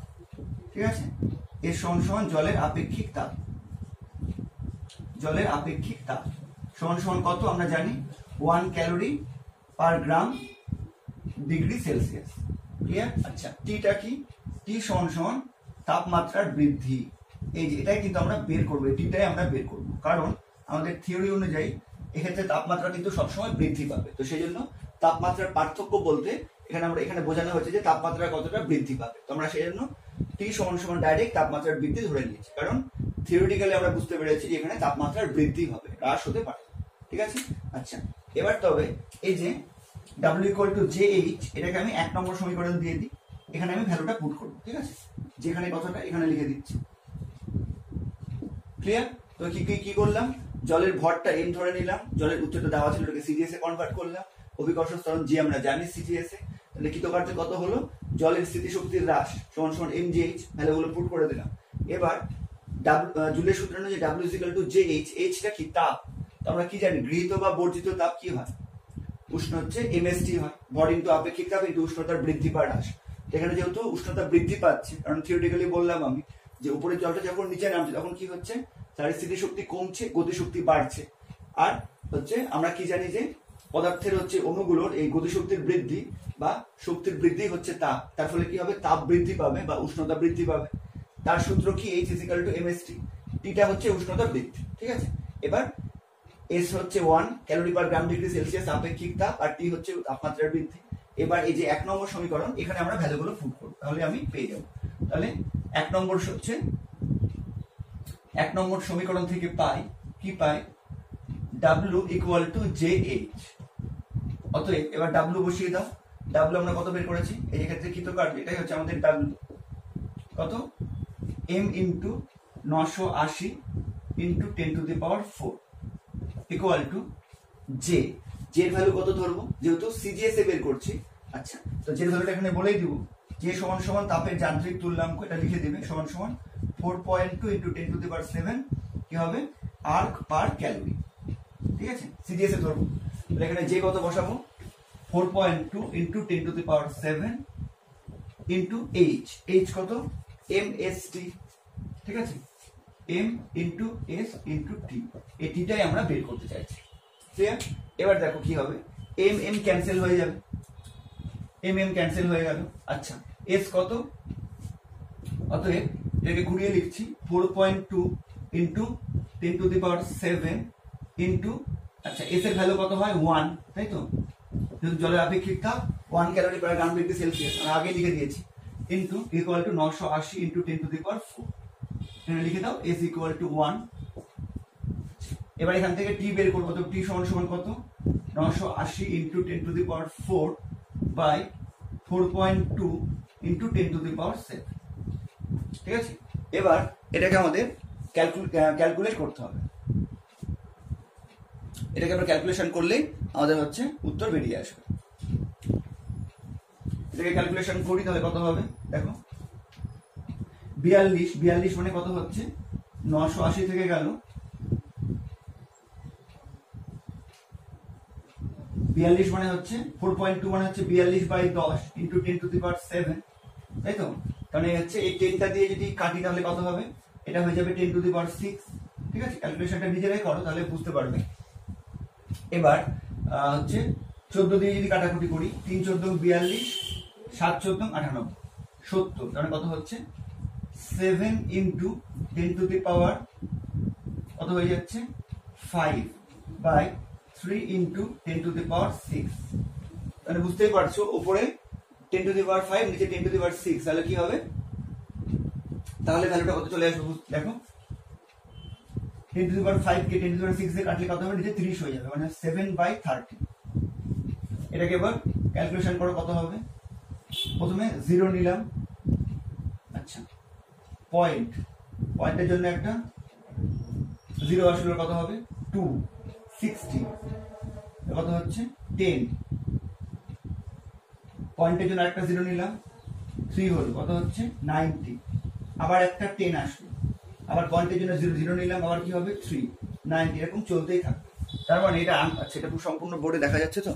ঠিক আছে, s সমান সমান জলের আপেক্ষিক তাপ সমান সমান কত আমরা জানি, 1 calorie per gram degree Celsius. Clear? আচ্ছা, টিটা কি, টি সমান সমান তাপমাত্রার বৃদ্ধি। এই যে এটাই কিন্তু আমরা বের করবো, টিটাই আমরা বের করবো, কারণ আমাদের থিওরি অনুযায়ী এক্ষেত্রে তাপমাত্রা কিন্তু সবসময় বৃদ্ধি পাবে। তো সেই জন্য তাপমাত্রার পার্থক্য বলতে এখানে বোঝানো হয়েছে যে তাপমাত্রা কতটা বৃদ্ধি পাবে। তো আমরা সেই জন্য টি সমান সমান ডাইরেক্ট তাপমাত্রার বৃদ্ধি ধরে নিয়েছি, কারণ থিওরিটিক্যালি আমরা বুঝতে পেরেছি যে এখানে তাপমাত্রার বৃদ্ধি হবে, হ্রাস হতে পারে। ঠিক আছে, আচ্ছা, এবার তবে এই যে W ইকুয়াল টু JH এটাকে আমি 1 নম্বর সমীকরণ দিয়ে দিই, এখানে আমি ভ্যালুটা পুট করবো। ঠিক আছে, যেখানে কথাটা এখানে লিখে দিচ্ছি। ক্লিয়ার? তো কি করলাম, জলের ভরটা m ধরে নিলাম, জলের উচ্চতা দেওয়া ছিল, এটাকে সিজিএস এ কনভার্ট করলাম, অভিকর্ষ ত্বরণ জি আমরা জানি সিজিএস এ, তাহলে কৃতকার্য কত হলো, জলের স্থিতিশক্তির হ্রাস সমান সমান mgh, ভ্যালুগুলো পুট করে দিলাম। এবার জুলের সূত্র অনুযায়ী W is equal to JH, Hটা কি, তাপ। তো আমরা কি জানি, গৃহীত বা বর্জিত তাপ কি হয়, উষ্ণ হচ্ছে mst হয়, ভর ইনটু আপেক্ষিক তাপ ইনটু উষ্ণতার বৃদ্ধি বা হ্রাস। এখানে যেহেতু উষ্ণতা বৃদ্ধি পাচ্ছে, কারণ থিওরিটিক্যালি বললাম আমি যে উপরে জলটা যখন নিচে নামছে তখন কি হচ্ছে, তার স্থিতিশক্তি কমছে, গতিশক্তি বাড়ছে। আর হচ্ছে আমরা কি জানি যে পদার্থের হচ্ছে অণুগুলোর এই গতিশক্তির বৃদ্ধি বা শক্তির বৃদ্ধি হচ্ছে তাপ, তার ফলে কি হবে, তাপ বৃদ্ধি পাবে বা উষ্ণতা বৃদ্ধি পাবে। তার সূত্র কি, H is equal two mst, টিটা হচ্ছে উষ্ণতা বৃদ্ধি। ঠিক আছে, এবার S হচ্ছে 1 calorie per gram degree Celsius আপেক্ষিক তাপ, আর টি হচ্ছে তাপমাত্রার বৃদ্ধি। এবার এই যে 1 নম্বর সমীকরণ, এখানে আমরা ভ্যালুগুলো পুট করব, তাহলে আমি পেয়ে যাব। তাহলে 1 নম্বর সমীকরণ থেকে পাই কি, পাই W ইকুয়াল টু JH। অতএব এবার W বসিয়ে দাও, W আমরা কত বের করেছি, এই ক্ষেত্রে কৃতকার্য এটাই হচ্ছে আমাদের W, কত, m into 980 into 10⁴ equal to J। এর ভ্যালু কত ধরবো, যেহেতু সিজিএস এ বের করছি। আচ্ছা, তো যে ভ্যালুটা এখানে বলেই দিব, J সমান সমান তাপের যান্ত্রিক তুল্যাঙ্ক, এটা লিখে দেবে, সমান সমান 4.2 ইন্টু 10⁷ কি হবে, আর্ক পার ক্যালোরি। ঠিক আছে, সিজিএস এ ধরবো, এখানে J কত বসাবো, 4.2 ইন্টু 10⁷ ইন্টু H কত, mst। ঠিক আছে, m into s into t, এই টিটাই আমরা বের করতে চাইছি। ক্লিয়ার? এবার দেখো কি হবে, m ক্যান্সেল হয়ে যাবে, m ক্যান্সেল হয়ে গেল। আচ্ছা, s কত, অতএব এটাকে ঘুরিয়ে লিখছি 4.2 ইন্টু 10⁷ ইন্টু, আচ্ছা s এর ভ্যালু কত হয় 1, তাই তো, যেহেতু জলের আপেক্ষিক তাপ 1 calorie per gram degree Celsius আমি আগে লিখে দিয়েছি, into equal to 980 into 10 to the power 4, এখানে লিখে দাও s ইকুয়াল টু 1। এবার এখান থেকে টি বের করবো, তো টি সমান সমান কত, 980 into 10 to the power 4 by 4.2 into 10 to the power 7, ঠিক আছে। এবার এটাকে আমাদের ক্যালকুলেট করতে হবে, এটাকে আমরা ক্যালকুলেশন করলেই আমাদের হচ্ছে উত্তর বেরিয়ে আসবে। এটাকে ক্যালকুলেশন করি তাহলে কত হবে দেখো, 42 মানে কত হচ্ছে, 980 থেকে গেল 42 মানে হচ্ছে 4.2 মানে হচ্ছে 42 by 10 into 10 to the power 7, তাই তো। কারণ এই হচ্ছে এই 10টা দিয়ে যদি কাটি তাহলে কত হবে, এটা হয়ে যাবে 10 টু দি পাওয়ার 6, ঠিক আছে। ক্যালকুলেশনটা নিজেরাই করো তাহলে বুঝতে পারবে। এবার হচ্ছে 14 দিয়ে যদি কাটাকুটি করি, 3 14 42, 7 14 98, 70, তাহলে কত হচ্ছে 7 ইন্টু 10 টু দি পাওয়ার কত হয়ে যাচ্ছে 5 by 3 into 10 to the power 6, তাহলে বুঝতেই পারছো উপরে 10 টু দি পাওয়ার 5 নিচে 10 টু দি পাওয়ার 6, তাহলে কি হবে, তাহলে ভ্যালুটা কত চলে আসবে দেখো, 10 to the power 5 K 10 to the power 6 দিয়ে কাটলে কত হবে, নিচে 30 হয়ে যাবে, মানে 7/30। এটাকে এবার ক্যালকুলেশন করো কত হবে, প্রথমে 0 নিলাম, আচ্ছা পয়েন্টের জন্য একটা 0 আসলে কত হবে 2, 60 কত হচ্ছে 10, পয়েন্টের জন্য একটা 0 নিলাম, 3 হলো কত হচ্ছে 90, আবার একটা 10 আসলো, আবার পয়েন্টের জন্য 0 নিলাম, আবার কি হবে 3, 90, এরকম চলতেই থাকবে। তার মানে এটা আচ্ছা এটা সম্পূর্ণ বোর্ডে দেখা যাচ্ছে তো,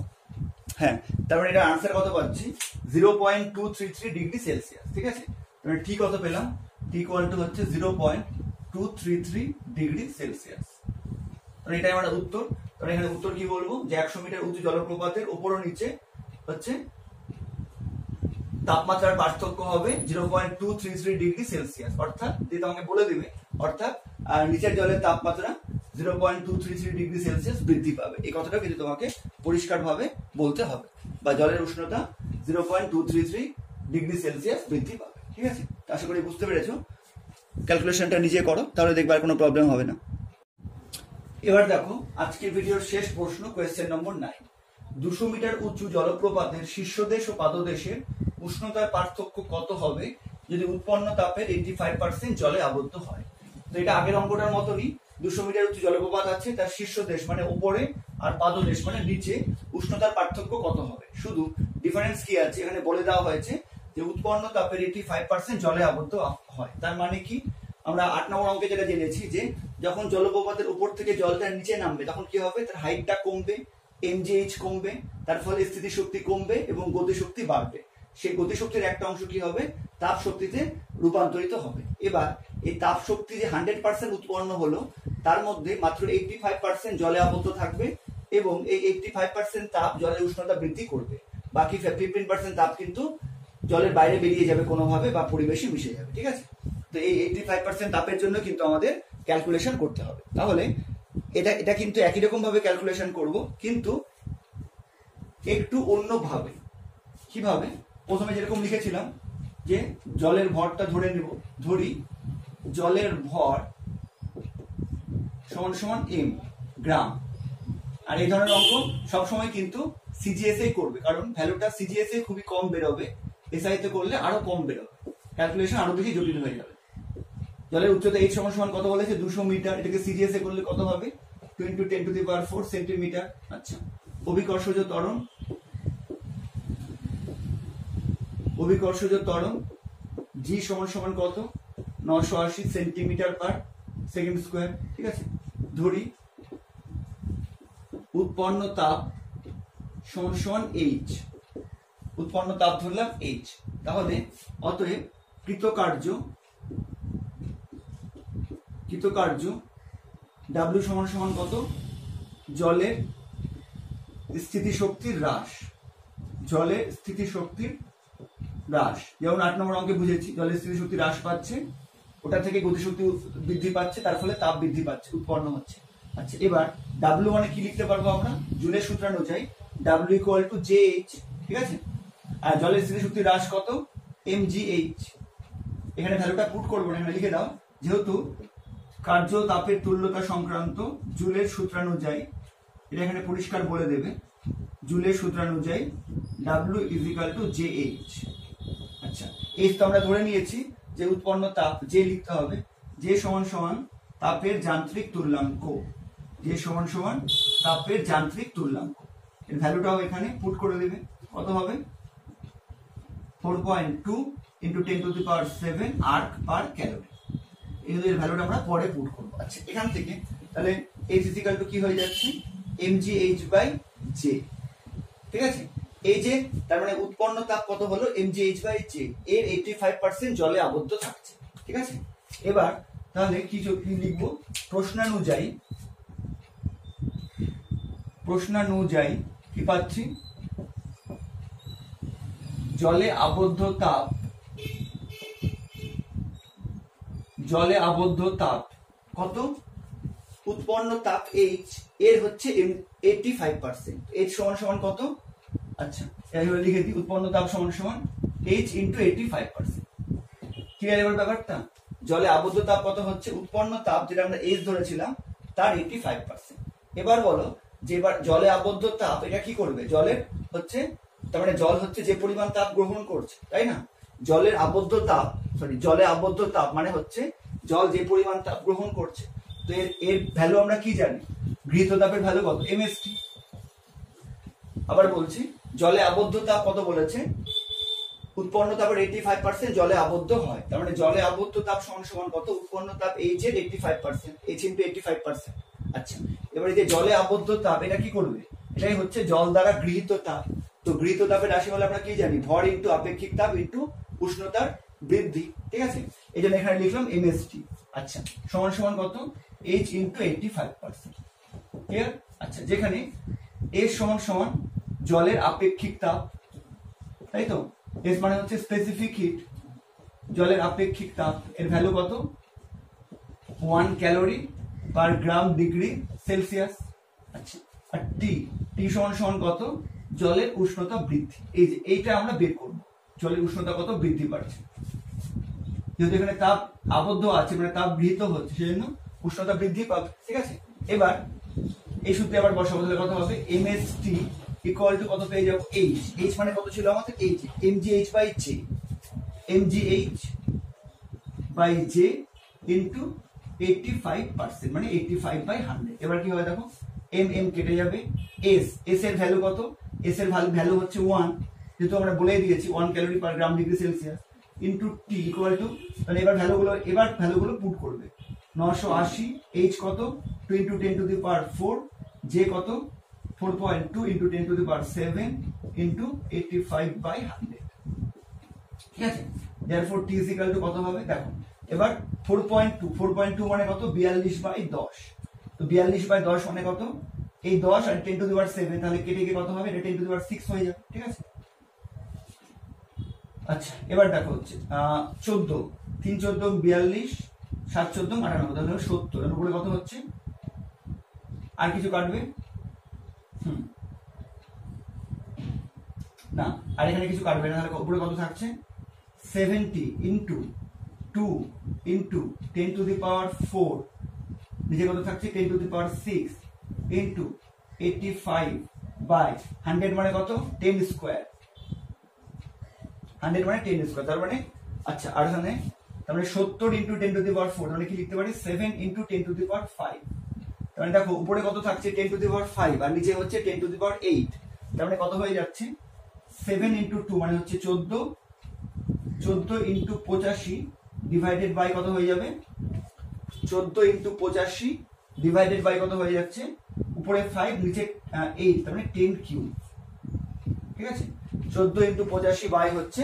হ্যাঁ, তার মানে এটা আনসার কত পাচ্ছি 0.233 ডিগ্রি সেলসিয়াস, ঠিক আছে। তাহলে ঠিক কত পেলাম, টি ইকুয়াল টু হচ্ছে 0.233 ডিগ্রি সেলসিয়াস, তাহলে এটাই আমার উত্তর। তাহলে এখানে উত্তর কি বলবো, যে 100 মিটার উঁচু জলপ্রপাতের উপর ও নিচে হচ্ছে তাপমাত্রার পার্থক্য হবে 0.233 ডিগ্রি সেলসিয়াস, অর্থাৎ যেটা আমাকে বলে দিবে, অর্থাৎ নিচের জলের তাপমাত্রা 0.233 ডিগ্রি সেলসিয়াস বৃদ্ধি পাবে, এই কথাটা কিন্তু তোমাকে পরিষ্কারভাবে বলতে হবে, বা জলের উষ্ণতা 0.233 ডিগ্রি সেলসিয়াস বৃদ্ধি পাবে, ঠিক আছে। আশা করি বুঝতে পেরেছো, ক্যালকুলেশনটা নিজে করো তাহলে দেখবে আর কোনো প্রবলেম হবে না। এবার দেখো আজকের ভিডিওর শেষ প্রশ্ন, কোয়েশ্চেন নম্বর 9, 200 মিটার উঁচু জলপ্রপাতের শীর্ষদেশ ও পাদদেশের উষ্ণতার পার্থক্য কত হবে যদি উৎপন্ন তাপের 85% জলে আবদ্ধ হয়। তো এটা আগের অঙ্কটার মতনই, 200 মিটার উঁচু জলপ্রপাত আছে, তার শীর্ষদেশ মানে উপরে আর পাদদেশ মানে নিচে উষ্ণতার পার্থক্য কত হবে, শুধু ডিফারেন্স কি আছে এখানে বলে দেওয়া হয়েছে যে উৎপন্ন তাপের 85% জলে আবদ্ধ হয়। তার মানে কি, আমরা 8 নম্বর অঙ্কে যেটা জেনেছি যে যখন জলপ্রপাতের উপর থেকে জলটা নিচে নামবে তখন কি হবে, তার হাইটটা কমবে, mgh কমবে, তার ফলে স্থিতিশক্তি কমবে এবং গতিশক্তি বাড়বে। সেই গতিশক্তির একটা অংশ কি হবে, তাপ শক্তিতে রূপান্তরিত হবে। এবার এই তাপ শক্তি যে 100% উৎপন্ন হলো তার মধ্যে মাত্র 85% জলে আবদ্ধ থাকবে এবং এই 85% তাপ জলের উষ্ণতা বৃদ্ধি করবে, বাকি 15% তাপ কিন্তু জলের বাইরে বেরিয়ে যাবে কোনোভাবে বা পরিবেশে মিশে যাবে, ঠিক আছে। তো এই 85% তাপের জন্য কিন্তু আমাদের ক্যালকুলেশন করতে হবে। তাহলে এটা কিন্তু একই রকম ভাবে ক্যালকুলেশন করব, কিন্তু একটু অন্যভাবে। কিভাবে, প্রথমে যেরকম লিখেছিলাম যে জলের ভরটা ধরে নেব, ধরি জলের ভর সমান সমান m গ্রাম, আর এই ধরনের অঙ্ক সবসময় কিন্তু সিজিএস এ করবে, কারণ ভ্যালুটা সিজিএস এ খুবই কম বেরোবে, এসআই তে করলে আরো কম বেরোবে, ক্যালকুলেশন আরো বেশি জটিল হয়ে যাবে। জলের উচ্চতা h সমান সমান কত বলেছে 200 মিটার, এটাকে সিজিএস এ করলে কত হবে 2 × 10⁴ সেন্টিমিটার। আচ্ছা, অভিকর্ষজ ত্বরণ জি সমান সমান কত 980 সেন্টিমিটার পার সেকেন্ড স্কয়ার, ঠিক আছে। ধরি উৎপন্ন তাপ সমান সমান h, উৎপন্ন তাপ ধরলাম h, তাহলে অতএব কৃতকার্য W সমান সমান কত, জলের স্থিতিশক্তির হ্রাস, যেমন 8 নম্বর অঙ্কে বুঝেছি জলের স্থিতিশক্তি হ্রাস পাচ্ছে, ওটা থেকে গতিশক্তি বৃদ্ধি পাচ্ছে, তার ফলে তাপ বৃদ্ধি পাচ্ছে, উৎপন্ন হচ্ছে। আচ্ছা, এবার W মানে কি লিখতে পারবো আমরা, জুলের সূত্রানুযায়ী W = JH, ঠিক আছে। আর জলের স্থিতিশক্তি হ্রাস কত, mgh। এখানে ভ্যালুটা পুট করবো না, এখানে লিখে দাও, যেহেতু কার্য তাপের তুল্যতা সংক্রান্ত জুলের সূত্রানুযায়ী, এটা এখানে পরিষ্কার বলে দেবে, জুলের সূত্রানুযায়ী W = JH। আচ্ছা, H তো আমরা ধরে নিয়েছি যে উৎপন্ন তাপ, যে লিখতে হবে যে সমান সমান তাপের যান্ত্রিক তুল্যাঙ্ক, যে সমান সমান তাপের যান্ত্রিক তুল্যাঙ্ক। এর ভ্যালুটাও এখানে পুট করে দেবে, কত হবে 4.2 × 10⁷ আর্ক পার ক্যালোরি। এর ভ্যালুটা আমরা পরে পুট করব। আচ্ছা, এখান থেকে তাহলে H = কি হয়ে যাচ্ছে, mgh/J। ঠিক আছে, এই যে তার মানে উৎপন্ন তাপ কত হলো, mgh/J, এর 85% জলে আবদ্ধ থাকছে। ঠিক আছে, এবার তাহলে কি লিখবো, প্রশ্নানুযায়ী কি পাচ্ছি, জলে আবদ্ধ তাপ কত, উৎপন্ন তাপ H, এর হচ্ছে 85%। H সমান কত, আচ্ছা এইভাবে লিখে দিই, উৎপন্ন তাপ সমান H × 85%। ক্লিয়ার এবার ব্যাপারটা, জলে আবদ্ধ তাপ কত হচ্ছে, উৎপন্ন তাপ যেটা আমরা H ধরেছিলাম তার 85%। এবার বলো যে এবার জলে আবদ্ধ তাপ এটা কি করবে, জলের হচ্ছে, তার মানে জল হচ্ছে যে পরিমাণ তাপ গ্রহণ করছে, তাই না, জলে আবদ্ধ তাপ মানে হচ্ছে জল যে পরিমাণ তাপ গ্রহণ করছে। তো এর ভ্যালু আমরা কি জানি, গৃহীত তাপের ভ্যালু কত, mst। আবার বলছি, জলে আবদ্ধ তাপ কত বলেছে, উৎপন্ন তাপের 85% জলে আবদ্ধ হয়, তার মানে জলে আবদ্ধ তাপ সমান কত, উৎপন্ন তাপ H এর 85%, H × 85%। আচ্ছা, এবারে যে জলে আবদ্ধ তাপ এটা কি করবে, এটাই হচ্ছে জল দ্বারা গৃহীত তাপ। তো গৃহীত তাপের রাশি বলে আমরা কি জানি, ভর ইনটু আপেক্ষিক তাপ ইনটু উষ্ণতার বৃদ্ধি। ঠিক আছে, এই জন্য এখানে লিখলাম mst। আচ্ছা, সমান কত, H × 85%। ক্লিয়ার। আচ্ছা, যেখানে H সমান জলের আপেক্ষিক তাপ, তাই তো, S মানে হচ্ছে স্পেসিফিক হিট, জলের আপেক্ষিক তাপ, এর ভ্যালু কত, 1 calorie per gram degree Celsius. আচ্ছা, আর T সমান কত, জলের উষ্ণতা বৃদ্ধি। এই যে এইটা আমরা বের করব, জলের উষ্ণতা কত বৃদ্ধি পাচ্ছে, যেহেতু এখানে তাপ আবদ্ধ আছে মানে তাপ গৃহীত হচ্ছে, সেজন্য উষ্ণতা বৃদ্ধি পাবে। ঠিক আছে, এবার এই সূত্রে আবার বসাবো, তাহলে কত হবে, mst = কত পেয়ে যাবো, H মানে কত ছিল আমাদের, H mgh/J, mgh/J × 85%, মানে 85/100। এবার কি হবে দেখো, mm কেটে যাবে, S এর ভ্যালু কত, S এর ভ্যালু হচ্ছে 1, যেহেতু আমরা বলে দিয়েছি 1 calorie per gram degree Celsius, into T = তাহলে এবার ভ্যালুগুলো পুট করবে, 980, H কত 2 × 10⁴, J কত 4.2 × 10⁷ ইনটু 85/100। ঠিক আছে, therefore T = কত হবে দেখো, এবার 4.2 মানে কত, 42/10। তো 42/10 মানে কত, এই 10 আর 10⁷, তাহলে কেটে গিয়ে কত হবে, এটা 10⁶ হয়ে যাবে। ঠিক আছে, আচ্ছা এবার দেখো হচ্ছে 14, 3 14 42, 7 14 98, তাহলে 70। এর উপরে কত হচ্ছে, আর কিছু কাটবে না, আর এখানে কিছু কাটবে না, তাহলে উপরে কত থাকছে, 70 × 2 × 10⁴, নিচে কত থাকছে 10⁶ ইনটু 85/100 মানে কত, 10²। 100 মানে 10², তার মানে আচ্ছা, আর এখানে তার মানে 70 × 10⁴, মানে কি লিখতে পারি, 7 × 10⁵। তার মানে দেখো উপরে কত থাকছে 10⁵, আর নিচে হচ্ছে 10⁸। তার মানে কত হয়ে যাচ্ছে, 7 × 2 মানে হচ্ছে 14, 14 × 85 ডিভাইডেড বাই কত হয়ে যাবে, 14 × 85 ডিভাইডেড বাই কত হয়ে যাচ্ছে, উপরে 5 নিচে 8, তার মানে 10³ ঠিক আছে, 14 × 85 বাই হচ্ছে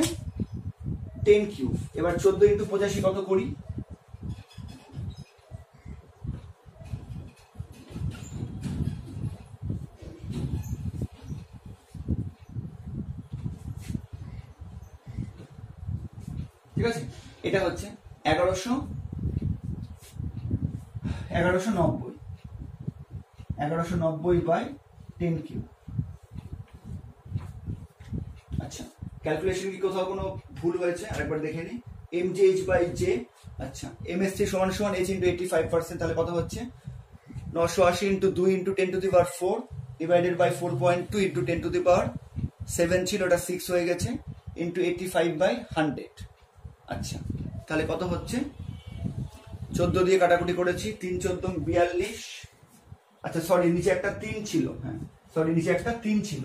10³ এবার 14 × 85 কত করি, ঠিক আছে, এটা হচ্ছে 1190 বাই 10³ আচ্ছা ক্যালকুলেশন কি কোথাও কোনো ভুল হয়েছে আরেকবার দেখে নিই। mgh/j, আচ্ছা msc সমান সমান h ইন্টু 85%, তাহলে কত হচ্ছে 980 into 2 into 10⁴ divided by 4.2 into 10⁷ ছিল, ওটা 6 হয়ে গেছে, ইন্টু 85/100। আচ্ছা তাহলে কত হচ্ছে 14 দিয়ে কাটাকুটি করেছি, 3 14 42। আচ্ছা সরি নিচে একটা 3 ছিল, হ্যাঁ সরি নিচে একটা 3 ছিল,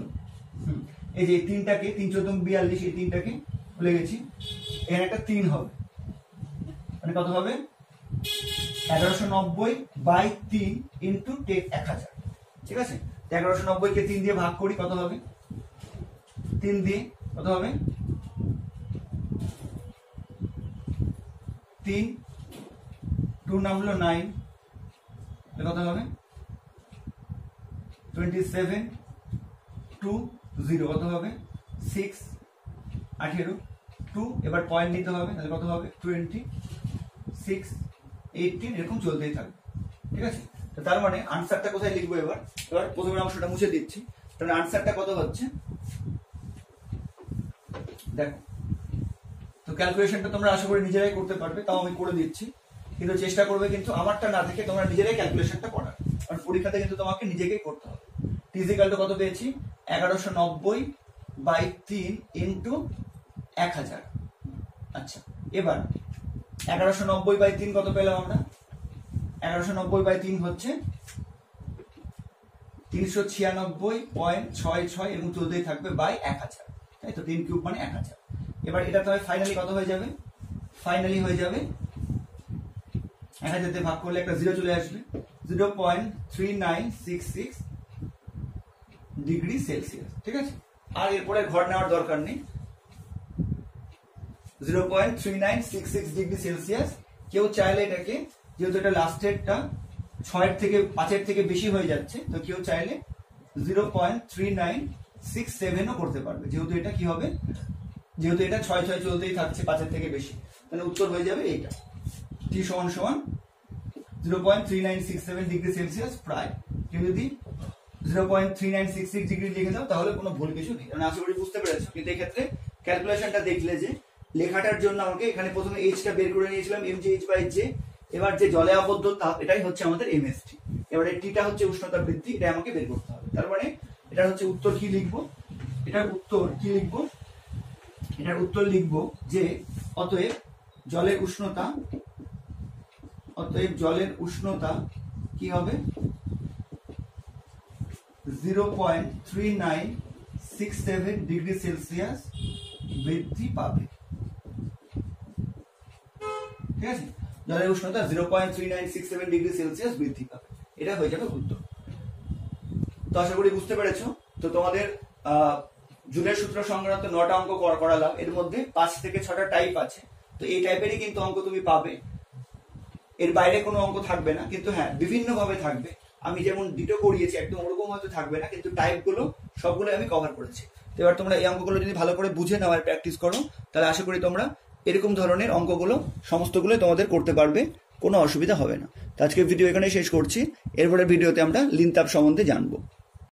এই যে 3টাকে 3 14 42 এই 3টাকে ভুলে গেছি, এখানে একটা 3 হবে, মানে কত হবে 1190/3 ইন্টু 1000। ঠিক আছে, 1190 কে 3 দিয়ে ভাগ করি, কত হবে 3 দিয়ে কত হবে 3, 2 নামলো 9, কত হবে 27, 2 0 কত হবে 6, 18, 2 এবার পয়েন্ট নিতে হবে, তাহলে কত হবে 20, 6, 18 এরকম চলতেই থাকবে। ঠিক আছে, তো তার মানে আনসারটা কোথায় লিখবো এবার প্রথমের অংশটা মুছে দিচ্ছি, তাহলে আনসারটা কত হচ্ছে দেখো। তো ক্যালকুলেশনটা তোমরা আশা করি নিজেরাই করতে পারবে, তাও আমি করে দিচ্ছি, কিন্তু চেষ্টা করবে কিন্তু আমারটা না দেখে তোমরা নিজেরাই ক্যালকুলেশনটা করার, কারণ পরীক্ষাতে কিন্তু তোমাকে নিজেকেই করতে হবে। টিজিক্যালটা কত পেয়েছি 1190/3 ইন্টু 1000। আচ্ছা এবার 1190/3 কত পেলাম আমরা, 1190/3 হচ্ছে 396.66 এবং চলতেই থাকবে বাই 1000, তাই তো 3 কিউব মানে 1000। এবার এটা তো ফাইনালি কত হয়ে যাবে, ফাইনালি হয়ে যাবে 1000 তে ভাগ করলে একটা 0 চলে আসবে, 0.3966 ডিগ্রি সেলসিয়াস। ঠিক আছে, আর এরপরে ঘর নেওয়ার দরকার নেই, 0.3966 ডিগ্রি সেলসিয়াস। কেউ চাইলে এটাকে, যেহেতু এটা লাস্টেরটা 6 থেকে 5 থেকে বেশি হয়ে যাচ্ছে, তো কেউ চাইলে 0.3967ও করতে পারবে, যেহেতু এটা কি হবে, যেহেতু এটা 6 6 চলতেই থাকছে 5 থেকে বেশি, তাহলে উত্তর হয়ে যাবে এইটা, t সমান সমান 0.3967 ডিগ্রি সেলসিয়াস প্রায়। কেউ যদি 0.3966 ডিগ্রি লিখে দাও তাহলে কোনো ভুল কিছু নেই, কারণ আশা করি বুঝতে পেরেছো। কিন্তু এই ক্ষেত্রে ক্যালকুলেশনটা দেখলে যে লেখাটার জন্য আমাকে এখানে প্রথমে এইচটা বের করে নিয়েছিলাম mgh/j, এবার যে জলে আবদ্ধ তাপ এটাই হচ্ছে আমাদের mst, এবারে টিটা হচ্ছে উষ্ণতা বৃদ্ধি, এটা আমাকে বের করতে হবে। তার মানে এটা হচ্ছে উত্তর কি লিখবো, এটার উত্তর কি লিখবো, এটার উত্তর লিখবো যে অতএব জলের উষ্ণতা কি হবে 0.3967 ডিগ্রি সেলসিয়াস বৃদ্ধি পাবে। ঠিক আছে, জলের উষ্ণতা 0.3967 ডিগ্রি সেলসিয়াস বৃদ্ধি পাবে, এটা হয়ে যাবে উত্তর। তো আশা করি বুঝতে পেরেছো। তো তোমাদের জুলের সূত্র সংক্রান্ত 9টা অঙ্ক করালাম, এর মধ্যে 5 থেকে 6টা টাইপ আছে, তো এই টাইপেরই কিন্তু অঙ্ক তুমি পাবে, এর বাইরে কোনো অঙ্ক থাকবে না, কিন্তু হ্যাঁ বিভিন্ন ভাবে থাকবে। আমি যেমন ডিটো করিয়েছি একদম ওরকম হয়তো থাকবে না, কিন্তু টাইপগুলো সবগুলো আমি কভার করেছি। তো এবার তোমরা এই অঙ্কগুলো যদি ভালো করে বুঝে নাও আর প্র্যাকটিস করো, তাহলে আশা করি তোমরা এরকম ধরনের অঙ্কগুলো সমস্তগুলোই তোমাদের করতে পারবে, কোনো অসুবিধা হবে না। তো আজকের ভিডিও এখানেই শেষ করছি, এরপরের ভিডিওতে আমরা লিন তাপ সম্বন্ধে জানবো।